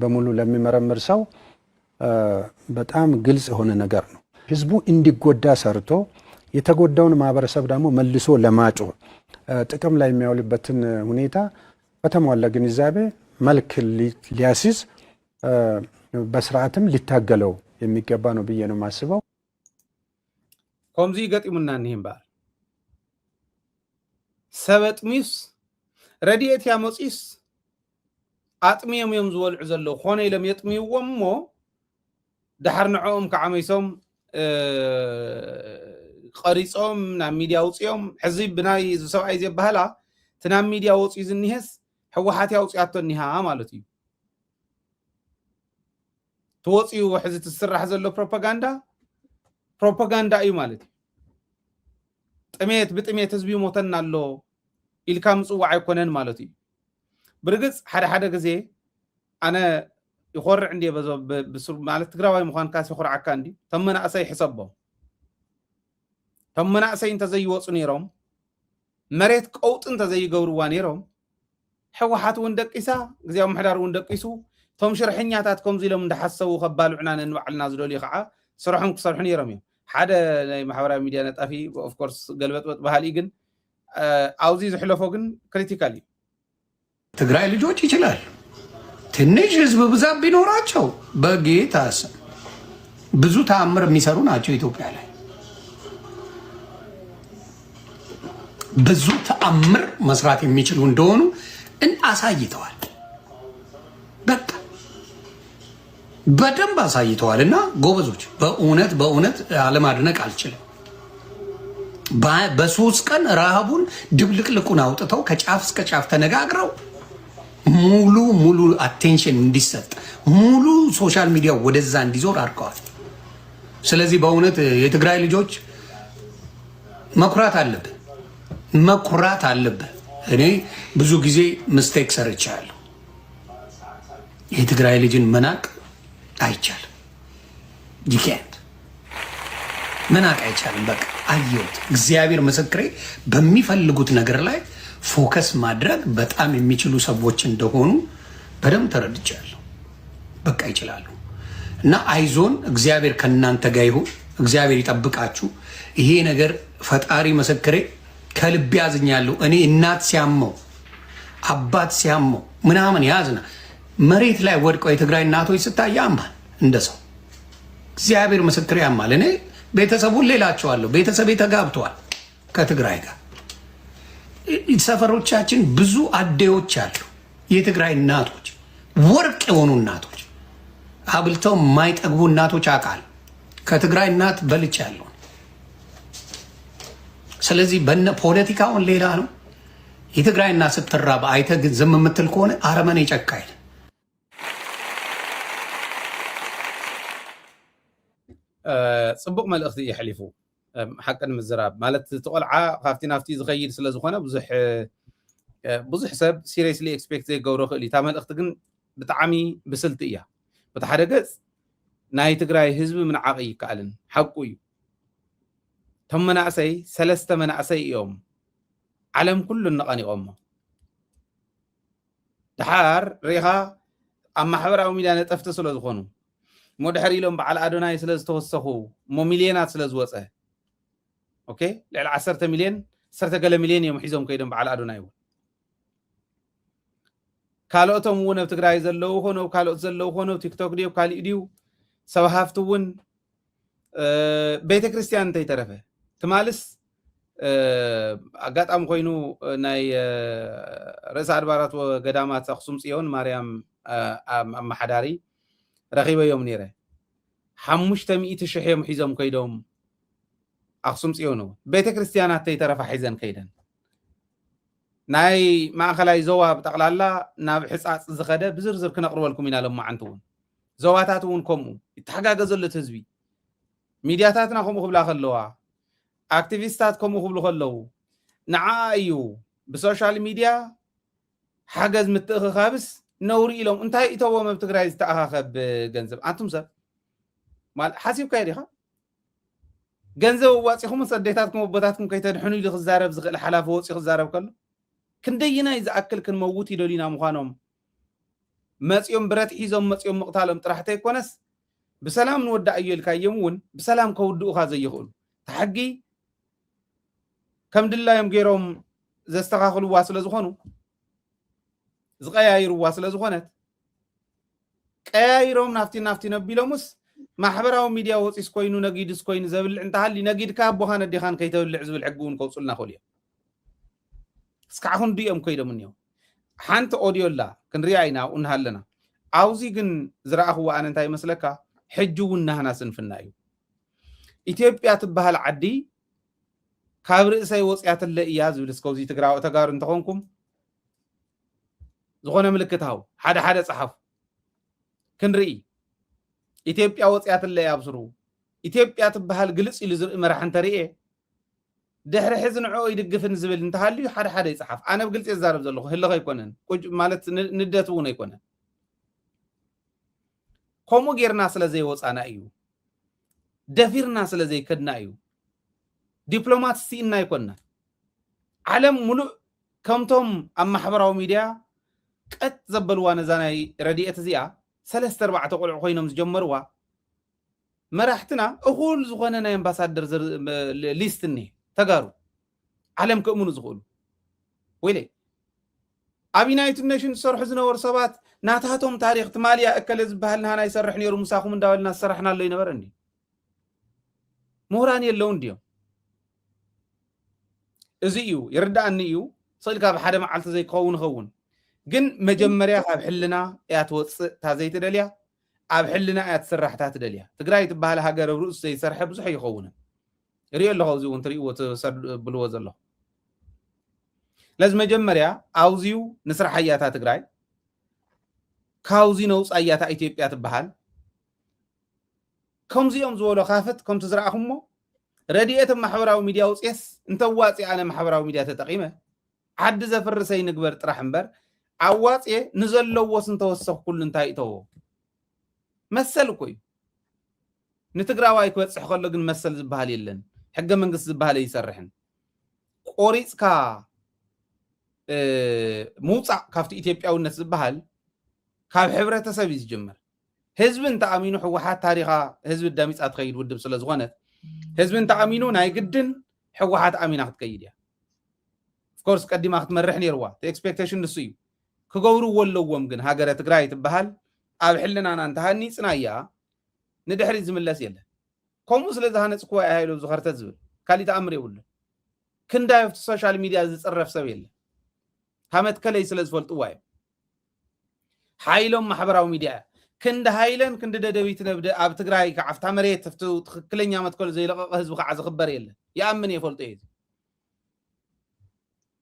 በሙሉ ለሚመረምር ሰው በጣም ግልጽ የሆነ ነገር ነው። ህዝቡ እንዲጎዳ ሰርቶ የተጎዳውን ማህበረሰብ ደግሞ መልሶ ለማጮ ጥቅም ላይ የሚያውልበትን ሁኔታ በተሟላ ግንዛቤ መልክ ሊያሲዝ በስርዓትም ሊታገለው የሚገባ ነው ብዬ ነው ማስበው። ከምዚ ገጢሙና እንሂም ባል ሰበጥሚስ ረዲኤት ያመጪስ አጥሚዮም እዮም ዝበልዑ ዘለው ኾነ ኢሎም የጥሚዎም ሞ ድሓር ንዕኦም ከዓመይሶም ቀሪጾም ናብ ሚድያ ውፅኦም ሕዚ ብናይ ሰብኣይ ዘባህላ እቲ ናብ ሚድያ ወፂኡ ዝኒሄስ ሕወሓት ያውፅያቶ እኒሃ ማለት እዩ ተወፂኡ ሕዚ ትስራሕ ዘሎ ፕሮፓጋንዳ እዩ ማለት እዩ ጥሜት ብጥሜት ህዝቢ ሞተና ኣሎ ኢልካ ምፅዋዕ ኣይኮነን ማለት እዩ ብርግፅ ሓደ ግዜ ኣነ ይኮርዕ እንዴ ማለት ትግራዋይ ምዃንካ ይኮርዓካ እንዲ ተመናእሰይ ሕሰቦም ተመናእሰይ እንተዘይወፁ ነይሮም መሬት ቀውጥ እንተዘይገብርዋ ነይሮም ሕወሓት እውን ደቂሳ ግዜያዊ ምሕዳር እውን ደቂሱ ቶም ሽርሕኛታት ከምዚ ኢሎም እንዳሓሰቡ ከባልዑና ንባዕልና ዝደልዩ ከዓ ስርሖም ክሰርሑ ነይሮም እዮም። ሓደ ናይ ማሕበራዊ ሚድያ ነጣፊ ኦፍ ኮርስ ገልበጥበጥ ባህሊ ግን አውዚ ዝሕለፎ ግን ክሪቲካል እዩ። ትግራይ ልጆች ይችላል ትንሽ ህዝብ ብዛት ቢኖራቸው በጌታ ብዙ ተአምር የሚሰሩ ናቸው ኢትዮጵያ ላይ። ብዙ ተአምር መስራት የሚችሉ እንደሆኑ አሳይተዋል። በቃ በደንብ አሳይተዋልና ጎበዞች፣ በእውነት አለማድነቅ አልችልም። በ3 ቀን ረሃቡን ድብልቅልቁን አውጥተው ከጫፍ እስከ ጫፍ ተነጋግረው ሙሉ አቴንሽን እንዲሰጥ ሙሉ ሶሻል ሚዲያ ወደዛ እንዲዞር አድርገዋል። ስለዚህ በእውነት የትግራይ ልጆች መኩራት አለብህ። እኔ ብዙ ጊዜ ሚስቴክ ሰርቻለሁ። የትግራይ ልጅን መናቅ አይቻልም። ይካንት መናቅ አይቻልም። በቃ አየሁት። እግዚአብሔር ምስክሬ፣ በሚፈልጉት ነገር ላይ ፎከስ ማድረግ በጣም የሚችሉ ሰዎች እንደሆኑ በደንብ ተረድቻለሁ። በቃ ይችላሉ። እና አይዞን፣ እግዚአብሔር ከእናንተ ጋር ይሁን። እግዚአብሔር ይጠብቃችሁ። ይሄ ነገር ፈጣሪ ምስክሬ ከልቤ ያዝኛለሁ። እኔ እናት ሲያመው አባት ሲያመው ምናምን ያዝና መሬት ላይ ወድቀው የትግራይ እናቶች ስታይ ያማል። እንደ ሰው እግዚአብሔር ምስክሬ ያማል። እኔ ቤተሰቡን ሌላቸዋለሁ። ቤተሰቤ ተጋብተዋል ከትግራይ ጋር። ሰፈሮቻችን ብዙ አዴዎች አሉ። የትግራይ እናቶች ወርቅ የሆኑ እናቶች፣ አብልተው የማይጠግቡ እናቶች አውቃለሁ። ከትግራይ እናት በልቻለሁ። ስለዚህ በነ ፖለቲካውን ሌላ ነው። የትግራይ እናት ስትራብ አይተህ ግን ዝም የምትል ከሆነ አረመኔ ጨካኝ። ጽቡቅ መልእኽቲ ይሕሊፉ ሓቅን ምዝራብ ማለት ተቆልዓ ካብቲ ናፍቲ ዝኸይድ ስለ ዝኾነ ብዙሕ ሰብ ሲሪየስሊ ኤክስፔክት ዘይገብሮ ክእል እዩ። እታ መልእኽቲ ግን ብጣዕሚ ብስልቲ እያ። በቲ ሓደ ገፅ ናይ ትግራይ ህዝቢ ምንዓቕ ይከኣልን ሓቁ እዩ። እቶም መናእሰይ 3 መናእሰይ እዮም ዓለም ኩሉ ነቐኒቖሞ። ድሓር ሪኢኻ ኣብ ማሕበራዊ ሚድያ ነጠፍቲ ስለ ዝኾኑ እሞ ድሕሪ ኢሎም በዓል ኣዶናይ ስለ ዝተወሰኹ እሞ ሚልዮናት ስለ ዝወፀ ኦኬ ልዕሊ 10 ሚልዮን 10 ገለ ሚልዮን እዮም ሒዞም ከይዶም በዓል ኣዶናይ እውን ካልኦቶም እውን ኣብ ትግራይ ዘለዉ ኾነው ካልኦት ዘለዉ ኾነው ቲክቶክ ድዩ ካሊእ ድዩ ሰብ ሃፍቲ እውን ቤተ ክርስቲያን እንተይተረፈ ትማልስ ኣጋጣሚ ኮይኑ ናይ ርእሰ ኣድባራት ወገዳማት ኣክሱም ጽዮን ማርያም ኣመሓዳሪ ረኺበዮም ነይረ 500,000 እዮም ሒዞም ከይዶም ኣክሱም ጽዮን ቤተ ክርስቲያናት እንተይተረፈ ሒዘን ከይደን ናይ ማእኸላይ ዞባ ብጠቕላላ ናብ ሕፃፅ ዝኸደ ብዝርዝር ክነቕርበልኩም ኢና ሎማዓንቲ እውን ዞባታት እውን ከምኡ ይተሓጋገዘሉ እቲ ህዝቢ ሚድያታትና ከምኡ ክብላ ከለዋ ኣክቲቪስታት ከምኡ ክብሉ ከለዉ ንዓ እዩ ብሶሻል ሚድያ ሓገዝ ምትእኽኻብስ ነውሪ ኢሎም እንታይ ኢተዎም ኣብ ትግራይ ዝተኣኻኸብ ገንዘብ ኣንቱም ሰብ ሓሲብካ ዲኻ ገንዘብ ዋፂኹም ሰደታትኩም ኣቦታትኩም ከይተድሕኑ ኢሉ ክዛረብ ዝኽእል ሓላፊ ወፂ ክዛረብ ከሎ ክንደይናይ ዝኣክል ክንመውት ይደሊና ምዃኖም መፂኦም ብረት ሒዞም መፂኦም ምቕታሎም ጥራሕተ ይኮነስ ብሰላም ንወዳእ እዩ ኢልካዮም እውን ብሰላም ከውድኡኻ ዘይኽእሉ ተሓጊ ከም ድላዮም ገይሮም ዘስተኻኽልዋ ስለ ዝኾኑ ዝቀያይሩዋ ስለ ዝኾነት ቀያይሮም ናፍቲ ነቢሎምስ ማሕበራዊ ሚድያ ወፂስ ኮይኑ ነጊድስ ኮይኑ ዘብልዕ እንተሃሊ ነጊድካ ኣቦኻ ነዲኻን ከይተብልዕ ዝብል ሕጊ እውን ከውፅልና ክእሉ እዮም እስካዕኹን ድኦም ከይዶም እኒኦም ሓንቲ ኦድዮላ ክንሪኣ ኢና ኣብኡ ንሃለና ኣብዚ ግን ዝረኣኽዋ ኣነ እንታይ ይመስለካ ሕጂ እውን ናህና ስንፍና እዩ ኢትዮጵያ ትበሃል ዓዲ ካብ ርእሰይ ወፅያትለ እያ ዝብል እስከዚ ተጋሩ እንተኾንኩም ዝኾነ ምልክት ሃው ሓደ ፀሓፉ ክንርኢ ኢትዮጵያ ወፅያትለ እያ ኣብስሩ ኢትዮጵያ ትበሃል ግልፅ ኢሉ ዝርኢ መራሒ እንተርኤ ድሕሪ ሕዚ ንዕኡ ይድግፍን ዝብል እንተሃልዩ ሓደ ይፅሓፍ ኣነ ብግልፂ ይዛረብ ዘለኹ ህለኸ ኣይኮነን ማለት ንደት እውን ኣይኮነን ከምኡ ጌርና ስለ ዘይወፃና እዩ ደፊርና ስለ ዘይከድና እዩ ዲፕሎማት ስኢና ይኮንና ዓለም ሙሉእ ከምቶም ኣብ ማሕበራዊ ሚድያ ቀጥ ዘበልዋ ነዛ ናይ ረድኤት እዚኣ 3-4 ቆልዑ ኮይኖም ዝጀመርዋ መራሕትና እኹል ዝኾነ ናይ ኣምባሳደር ሊስት እኒሄ ተጋሩ ዓለም ክእምኑ ዝኽእሉ ወይለ ኣብ ዩናይትድ ኔሽን ዝሰርሑ ዝነበሩ ሰባት ናታቶም ታሪክ ትማልያ እከለ ዝበሃል ንሃና ይሰርሕ ነይሩ ሙሳኹም እንዳበልና ዝሰራሕና ኣሎ ይነበረ እንዲ ምሁራን የለውን ድዮም ازيو يردأني يو صيلك بحدا معلت زي كون خون جن مجمريا أب حلنا ياتوص تازيت دليا أب حلنا ياتسرح تات دليا تقرأي تبها لها جرب رؤوس زي سرح بزح يخونه ريال الله هوزي وانتري وتسر بلوز الله لازم مجمريا أوزيو نسرح حياتها تقرأي كاوزي نوص أياتها إثيوبيا تبهال كم زيهم زولو خافت كم تزرعهم رديئة محبراو ميديا وصيس انت واصي على محبراو ميديا تتقيمه حد زفر سي نقبر طرح امبر عواصي نزلو وسن توسخ كل انتاي تو مسل كوي نتقراواي كوصح خلو ግን مسل زبحال يلن حق منقس زبحال يسرحن قوريصكا موصع كافت ኢትዮጵያውነት زبحال ካብ ሕብረተሰብ ይጅምር ህዝብን ተአሚኑ ሕወሓት ታሪኻ ህዝብ ዳሚጽ አትኸይድ ውድብ ስለዝኾነት ህዝብን ተአሚኑ ናይ ግድን ሕወሓት አሚና ክትከይድ ያ ኦፍኮርስ ቀዲማ ክትመርሕ ነይርዋ ኤክስፔክቴሽን ንሱ እዩ ክገብሩ ወለዎም ግን ሃገረ ትግራይ ትበሃል ኣብ ሕልናና እንተሃኒጽናያ ንድሕሪ ዝምለስ የለ ከምኡ ስለዝሃነጽ እኮ ኣይሃይሉ ዝኸርተ ዝብል ካሊእ ተኣምር የብሉ ክንዳይ ኣብቲ ሶሻል ሚድያ ዝፅረፍ ሰብ የለ ሃመት ከለይ ስለዝፈልጥዋ እዮም ሓይሎም ማሕበራዊ ሚድያ كند هايلن كند ددبيت نبدا اب تግራይ كعفتا مريت تفتو تخكلኛ متكل زيلقق حزب كع زخبر يله يامن يفلط ايز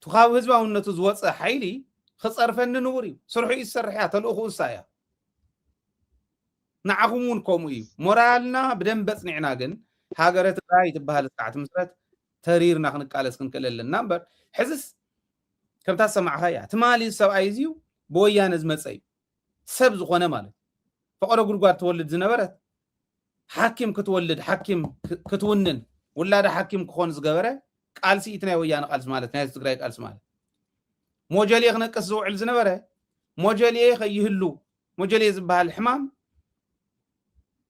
تخاو حزباونته زوص حيلي خصرفن نوري سرحي يسرحيا تلوخو سايا نعقمون كومي مورالنا بدن بصنعنا جن هاجره تግራይ تبهال ساعه مسرت تريرنا خنقالس كنكللنا نمبر حزس كم تسمعها يا تمالي سب ايزيو بويان زمصي سب زخونه ማለት فقرا غرغار تولد زنبرت حاكم كتولد حاكم كتونن ولاده حاكم كون زغبره قالسي اتنا ويان قالس ማለት ናይ ትግራይ قالس ማለት ሞጀሊ خنقس زوعل زنبره ሞጀሊ خيهلو ሞጀሊ ዝبሃል حمام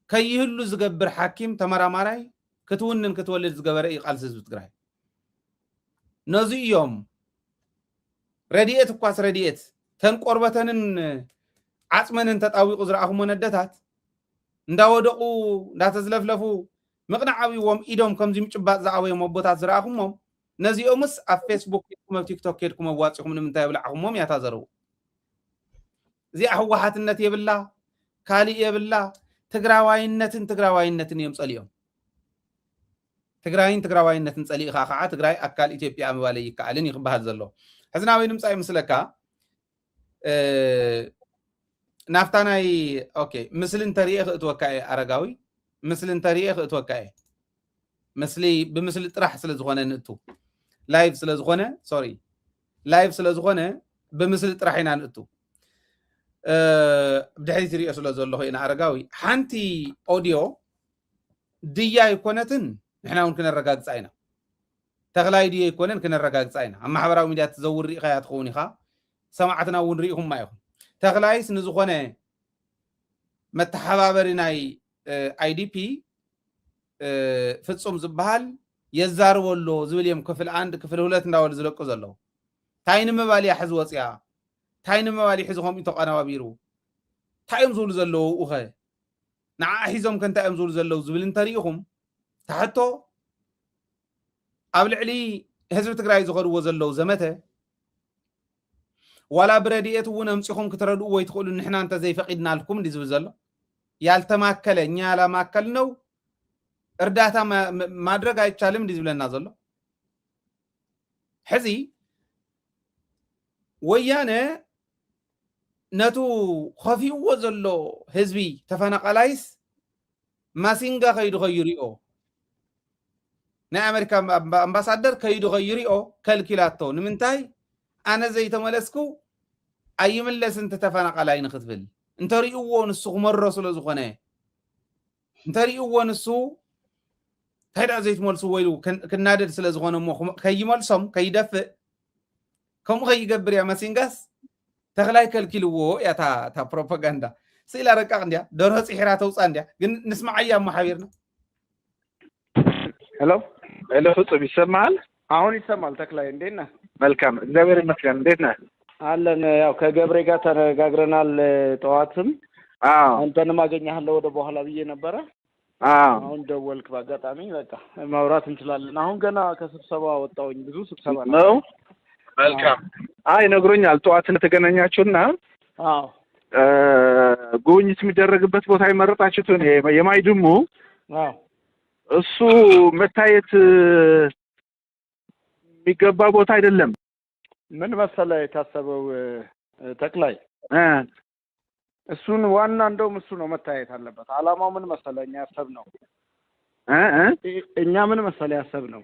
كيهلو زغبر حاكم تمرامراي كتونن كتولد زغبره قالس زب تግራይ نزيوم رديت ኳስ رديت ተንቆርበተንን عصمنن تطاويق زرعهم ندتات እንዳወደቁ እንዳተዝለፍለፉ مقنعاويዎም ኢዶም ከምዚ ምጭባጥ ዝዓወዮም ቦታት ዝራኹሞም ነዚኦምስ ኣብ ፌስቡክ ኩም ኣብ ቲክቶክ ሄድኩም ዋጽኹም ንምንታይ ብላዕኹሞም ያታዘረው እዚ ሕወሓትነት የብላ ካሊ የብላ ትግራዋይነትን እዮም ጸሊዮም ትግራዋይነትን ጸሊኻ ከዓ ትግራይ ኣካል ኢትዮጵያ ምባለይ ይካልን ይኽባሃል ዘሎ ሕዝናዊ ንምጻይ ምስለካ ናፍታናይ ኦኬ ምስልን ተሪኤ ክትወካይ አረጋዊ ምስልን ተሪኤ ክትወካይ ምስሊ ብምስሊ ጥራሕ ስለ ዝኾነ ንእቱ ላይቭ ስለ ዝኾነ ሶሪ ላይቭ ስለ ዝኾነ ብምስሊ ጥራሕ ኢና ንእቱ ብድሕሪ ትሪኦ ስለ ዘሎ ኢና አረጋዊ ሓንቲ ኦዲዮ ድያ ይኮነትን ንሕና እውን ክነረጋግጻ ኢና ተኽላይ ድያ ይኮነን ክነረጋግጻ ኢና ኣብ ማሕበራዊ ሚድያ ትዘውር ሪኢኻ ትኸውን ኢኻ ሰማዕትና እውን ሪኢኹም ማይኹም ተኽላይስ ንዝኾነ መተሓባበሪ ናይ አይዲፒ ፍጹም ዝብሃል የዛርበሎ ዝብል እዮም ክፍል 1 ክፍል 2 እንዳወል ዝለቁ ዘለው ታይን መባልያ ሕዝ ወፅያ ታይን መባልያ ሕዝኹም ተቀናባቢሩ ታይም ዝብሉ ዘለው እኸ ንዓ ሒዞም ከንታይም ዝብሉ ዘለው ዝብል እንተሪኢኹም ታሕቶ ኣብ ልዕሊ ህዝቢ ትግራይ ዝኸድዎ ዘለው ዘመተ ولا برديت ونمصيكم كتردو ወይ ትخلو ንሕና እንተ ዘይፈቂድናልኩም እንዲዝብ ዘሎ ያልተማከለ እኛ ያላማከል ነው እርዳታ ማድረግ አይቻልም እንዲዝብለና ዘሎ ሕዚ ወያነ ነቱ خفيو ዘሎ ህዝቢ ተፈናቀላይስ ማሲንጋ ከይዱ ከይሪኦ ናይ አሜሪካ አምባሳደር ከይዱ ከይሪኦ ከልኪላቶ ንምንታይ أنا زي تملسكو أي ملس أنت تفنقلاي نختبل أنت ريقو نسو مرة سلو زخنة أنت ريقو نسو هيدا زي تملسو ويلو كنادر سلو زخنة مو كي ملسم كي دفع كم كي يقبر يا مسينغاس تخلاي كالكيلو يا تا بروباغندا سيلا ركاق ديا دورها سحرات وصان ديا نسمع أيام محاورنا هلو صوت بيسمعل አሁን ይሰማል ተክላይ እንዴት ነህ መልካም እግዚአብሔር ይመስገን እንዴት ነህ አለን ያው ከገብሬ ጋር ተነጋግረናል ጠዋትም አንተንም አገኛለሁ ወደ በኋላ ብዬ ነበር አሁን ደወልክ በአጋጣሚ በቃ ማውራት እንችላለን። አሁን ገና ከስብሰባ ወጣሁኝ። ብዙ ስብሰባ ነው። መልካም። አይ ነግሮኛል ጠዋት ተገናኛችሁና አዎ ጉብኝት የሚደረግበት ቦታ የመረጣችሁትን የማይድሙ አዎ እሱ መታየት የሚገባ ቦታ አይደለም። ምን መሰለህ የታሰበው ተክላይ እሱን ዋና እንደውም እሱ ነው መታየት አለበት። አላማው ምን መሰለህ እኛ ያሰብነው እኛ ምን መሰለህ ያሰብነው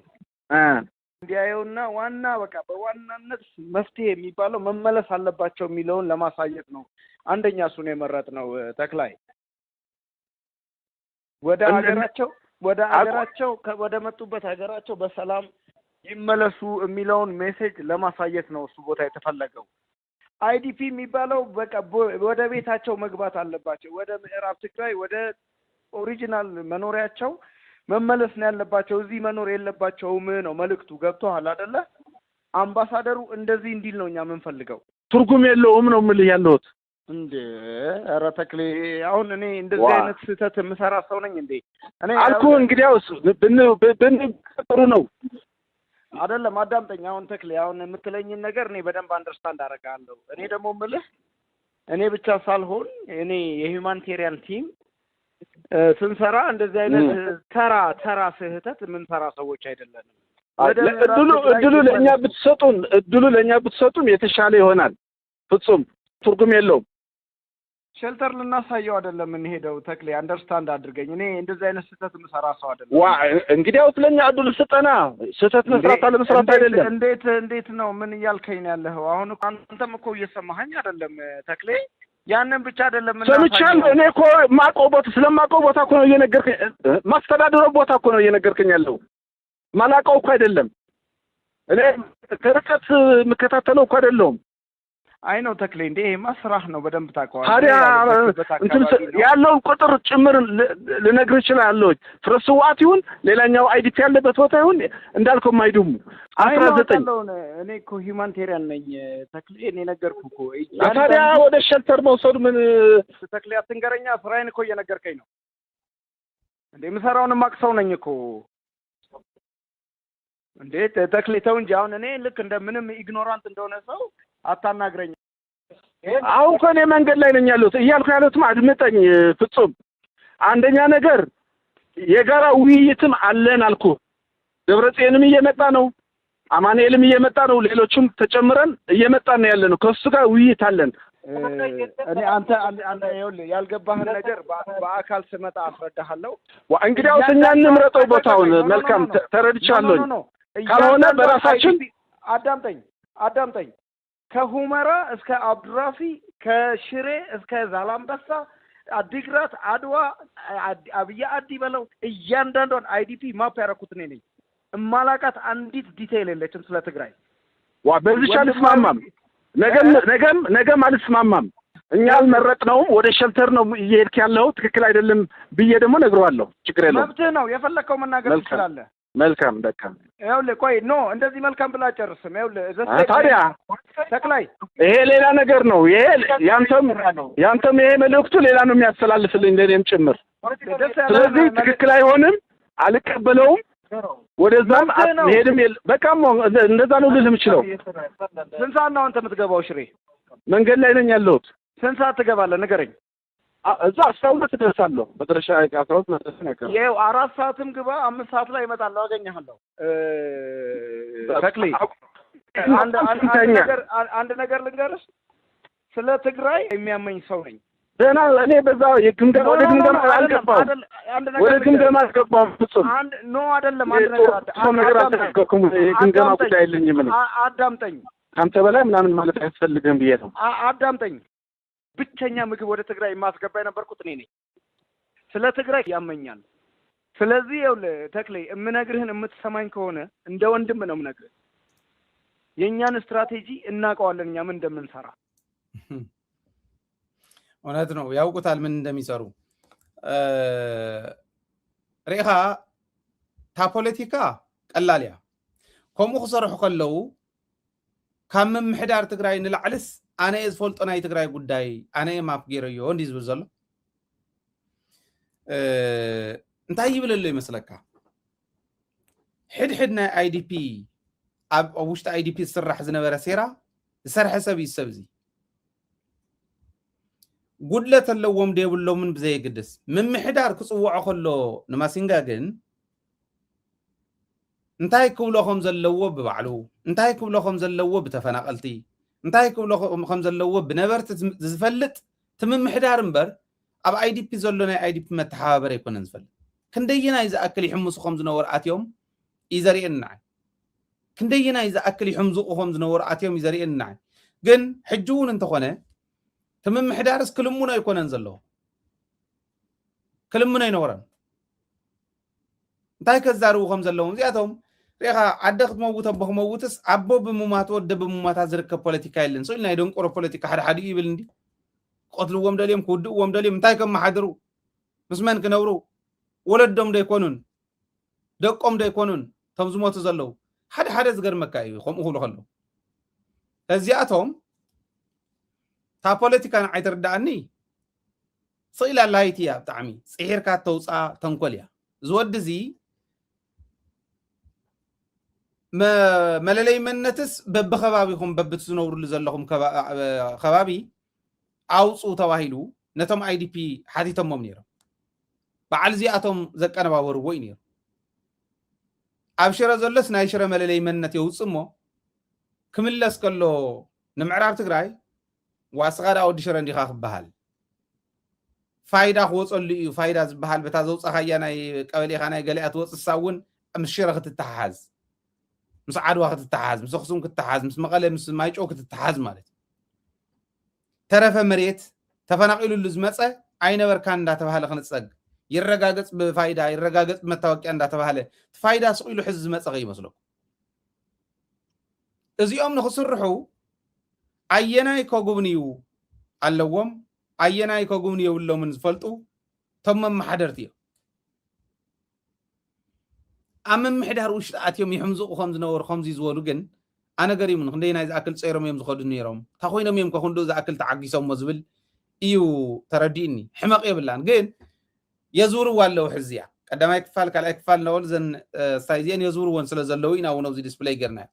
እንዲያየውና ዋና በቃ በዋናነት መፍትሄ የሚባለው መመለስ አለባቸው የሚለውን ለማሳየት ነው። አንደኛ እሱ ነው የመረጥነው ተክላይ ወደ ሀገራቸው ወደ መጡበት ሀገራቸው በሰላም ይመለሱ የሚለውን ሜሴጅ ለማሳየት ነው እሱ ቦታ የተፈለገው። አይዲፒ የሚባለው በቃ ወደ ቤታቸው መግባት አለባቸው። ወደ ምዕራብ ትግራይ ወደ ኦሪጂናል መኖሪያቸው መመለስ ነው ያለባቸው። እዚህ መኖር የለባቸውም ነው መልእክቱ። ገብቶሃል አይደለ? አምባሳደሩ እንደዚህ እንዲል ነው እኛ የምንፈልገው። ትርጉም የለውም ነው የምልህ ያለሁት። እንዴ ኧረ ተክሌ አሁን እኔ እንደዚህ አይነት ስህተት የምሰራ ሰው ነኝ እንዴ? እኔ አልኩህ እንግዲያውስ ጥሩ ነው አይደለም። አዳምጠኝ። አሁን ተክሌ አሁን የምትለኝን ነገር እኔ በደንብ አንደርስታንድ አደርጋለሁ። እኔ ደግሞ የምልህ እኔ ብቻ ሳልሆን እኔ የሂውማኒቴሪያን ቲም ስንሰራ እንደዚህ አይነት ተራ ስህተት የምንሰራ ሰዎች አይደለንም። እድሉ ለእኛ ብትሰጡን የተሻለ ይሆናል። ፍጹም ትርጉም የለውም። ሼልተር ልናሳየው አይደለም እንሄደው ተክሌ አንደርስታንድ አድርገኝ። እኔ እንደዚህ አይነት ስህተት የምሰራ ሰው አይደለም። እንግዲያው ስለኛ እድሉ ስጠና ስህተት መስራት አለመስራት አይደለም። እንዴት ነው ምን እያልከኝ ነው ያለኸው? አሁን አንተም እኮ እየሰማኸኝ አይደለም ተክሌ? ያንን ብቻ አይደለም ሰምቻለሁ። እኔ እኮ ስለማውቀው ቦታ እኮ ነው እየነገርከኝ። ማስተዳደረው ቦታ እኮ ነው እየነገርከኝ ያለው። ማላውቀው እኮ አይደለም። እኔ ከርቀት የምከታተለው እኮ አይደለሁም። አይ ነው ተክሌ እንዴ ይሄማ ስራህ ነው በደንብ ታውቀዋለህ። ታዲያ ያለውን ቁጥር ጭምር ልነግርህ እችላለሁ። ፍረስዋት ይሁን ሌላኛው አይዲፒ ያለበት ቦታ ይሁን እንዳልከው ማይዱም 19 እኔ እኮ ሂውማኒቴሪያን ነኝ ተክሌ። እኔ ነገርኩህ እኮ። ታዲያ ወደ ሸልተር መውሰዱ ምን ተክሌ አትንገረኛ። ስራዬን እኮ እየነገርከኝ ነው እንዴ? የምሰራውን ማቅሰው ነኝ እኮ እንዴ ተክሌ ተው እንጂ። አሁን እኔ ልክ እንደምንም ኢግኖራንት እንደሆነ ሰው አታናግረኝ። አሁን እኮ እኔ መንገድ ላይ ነኝ ያለሁት እያልኩ ያለሁትም አድምጠኝ ፍጹም። አንደኛ ነገር የጋራ ውይይትም አለን አልኩ። ደብረጽዮንም እየመጣ ነው፣ አማኑኤልም እየመጣ ነው፣ ሌሎችም ተጨምረን እየመጣን ነው ያለነው። ከሱ ጋር ውይይት አለን። እኔ አንተ ይኸውልህ ያልገባህን ነገር በአካል ስመጣ አስረዳሃለሁ። እንግዲያውስ እኛ እንምረጠው ቦታውን። መልካም ተረድቻለሁ። ካልሆነ በራሳችን አዳምጠኝ። ከሁመራ እስከ አብዱራፊ፣ ከሽሬ እስከ ዛላምበሳ፣ አዲግራት፣ አድዋ፣ አብያ አዲ በለው እያንዳንዷን አይዲፒ ማፕ ያደረኩት እኔ ነኝ። እማላቃት አንዲት ዲቴይል የለችም ስለ ትግራይ። በዚህ አልስማማም። ነገም አልስማማም። እኛ አልመረጥነውም። ወደ ሸልተር ነው እየሄድክ ያለው ትክክል አይደለም ብዬ ደግሞ ነግረዋለሁ። ችግር የለውም። መብትህ ነው። የፈለከው መናገር ትችላለህ። መልካም በቃ ይኸውልህ ቆይ እንደዚህ መልካም ብላ ጨርስም። ይኸውልህ ታዲያ ተክላይ ይሄ ሌላ ነገር ነው። ይሄ ያንተም ይሄ መልእክቱ ሌላ ነው የሚያስተላልፍልኝ ለእኔም ጭምር። ስለዚህ ትክክል አይሆንም፣ አልቀበለውም። ወደዛም ሄድም በቃ እንደዛ ነው ልልህ የምችለው። ስንት ሰዓት ነው አንተ የምትገባው ሽሬ? መንገድ ላይ ነኝ ያለሁት። ስንት ሰዓት ትገባለህ ንገረኝ። እዛ 12 እደርሳለሁ። መድረሻ 12 መድረሻ ነው። ይኸው 4 ሰዓትም ግባ 5 ሰዓት ላይ እመጣለሁ፣ አገኘሃለሁ። ተክሌ አንድ ነገር ልንገርህ፣ ስለ ትግራይ የሚያመኝ ሰው ነኝ። ደህና እኔ በዛ ወደ ግምገማ አልገባም። ፍጹም አይደለም። አንድ ነገር የግምገማ ጉዳይ የለኝም። አዳምጠኝ። ከአንተ በላይ ምናምን ማለት አያስፈልግም ብዬ ነው። አዳምጠኝ። ብቸኛ ምግብ ወደ ትግራይ የማስገባ የነበርኩት እኔ ነኝ። ስለ ትግራይ ያመኛል። ስለዚህ ይኸውልህ ተክሌ የምነግርህን የምትሰማኝ ከሆነ እንደ ወንድም ነው የምነግርህ። የእኛን ስትራቴጂ እናውቀዋለን፣ እኛ ምን እንደምንሰራ። እውነት ነው፣ ያውቁታል ምን እንደሚሰሩ። ሪኻ ታ ፖለቲካ ቀላል እያ። ከምኡ ክሰርሑ ከለው ካብ ምምሕዳር ትግራይ ንላዕልስ ኣነ እየ ዝፈልጦ ናይ ትግራይ ጉዳይ ኣነ እየ ማፍ ገይረዮ እንዲ ዝብል ዘሎ እንታይ ይብል ኣሎ ይመስለካ ሕድሕድና አይዲፒ ኣብ ውሽጢ አይዲፒ ዝስራሕ ዝነበረ ሴራ ዝሰርሐ ሰብ እዩ ሰብ እዚ ጉድለት ኣለዎም ደየብሎምን ብዘየግድስ ምምሕዳር ክፅውዖ ከሎ ንማሲንጋ ግን እንታይ ክብሎ ከም ዘለዎ ብባዕሉ እንታይ ክብሎ ከም ዘለዎ ብተፈናቀልቲ እንታይ ክብሎ ከም ዘለዎ ብነበርቲ ዝፈልጥ ትምምሕዳር እምበር ኣብ አይዲፒ ዘሎ ናይ አይዲፒ መተሓባበር ኣይኮነን ዝፈልጥ ክንደይናይ ዝኣክል ይሕምሱ ከም ዝነበሩ ኣትዮም እዩ ዘርእየና ክንደይናይ ዝኣክል ይሕምዝቑ ከም ዝነበሩ ኣትዮም እዩ ዘርእየና ግን ሕጂ እውን እንተኾነ ትምምሕዳርስ ክልሙኖ ኣይኮነን ዘለዎ ክልሙኖ ኣይነበረን እንታይ ከዛርቡ ከም ዘለዎም እዚኣቶም ሪኻ ዓደ ክትመውት ኣቦ ክመውትስ ኣቦ ብምማት ወደ ብምማታት ዝርከብ ፖለቲካ የለን ሰው ናይ ደንቆሮ ፖለቲካ ሓደ ሓደ ይብል እንዲ ቆትልዎም ደልዮም ክውድእዎም ደልዮም እንታይ ከመሓድሩ ምስ መን ክነብሩ ወለዶም ደይኮኑን ደቆም ደይኮኑን ቶም ዝሞቱ ዘለው ሓደ ሓደ ዝገርመካ እዩ ከምኡ ክብሉ ከለው እዚኣቶም تا بوليتيكا عيتر دعني صيلا لايتيا بتعمي صحير كات توصا تنكوليا زود زي ما مللي منتس ببخبابيكم ببتسنور لزلهم خبابي اوصو تواهيلو نتم اي دي بي حديثهم منير بعد زياتهم زكنا باور وينير ابشر زلس نايشر مللي منت يوصمو كملس كلو نمعراب تግራይ واسغاد اودي شرن دي خاخ بحال فايدا خوصلو እዩ فايدا ዝبحال بتا زوصخايا ናይ ቀበሌ خاناي ገሊአት ወጽሳውን ምሽረ ክትተሓዝ ምስ ዓድዋ ክትተሓዝ ምስ ኣክሱም ክትተሓዝ ምስ መቐለ ምስ ማይጮ ክትተሓዝ ማለት ተረፈ መሬት ተፈናቂሉሉ ዝመፀ ኣይነበርካ እንዳተባሃለ ክንጸግ ይረጋገጽ ብፋይዳ ይረጋገጽ መታወቂያ እንዳተባሃለ ፋይዳ ስቂሉ ሕዝ ዝመፀ ይመስሎ እዚኦም ንኽስርሑ ኣየናይ ከጉብንዩ ኣለዎም ኣየናይ ከጉብንዩ የብሎምን ዝፈልጡ ቶም መሓደርቲ እዮም ኣብ ምምሕዳር ውሽጢ ኣትዮም ይሕምዝቑ ከም ዝነበሩ ከምዚ ዝበሉ ግን ኣነ ገሪሙን ክንደይናይ ዝኣክል ፀይሮም እዮም ዝኸዱ ነይሮም እንታይ ኮይኖም እዮም ከክንዱ ዝኣክል ተዓጊሶሞ ዝብል እዩ ተረዲእኒ ሕመቕ የብላን ግን የዝውርዋ ኣለዉ ሕዝያ ቀዳማይ ክፋል ካልኣይ ክፋል ነበሉ ዘን ስታይ እዚአን የዝውርዎን ስለ ዘለዉ ኢና እውን ኣብዚ ዲስፕሌይ ጌርናዮ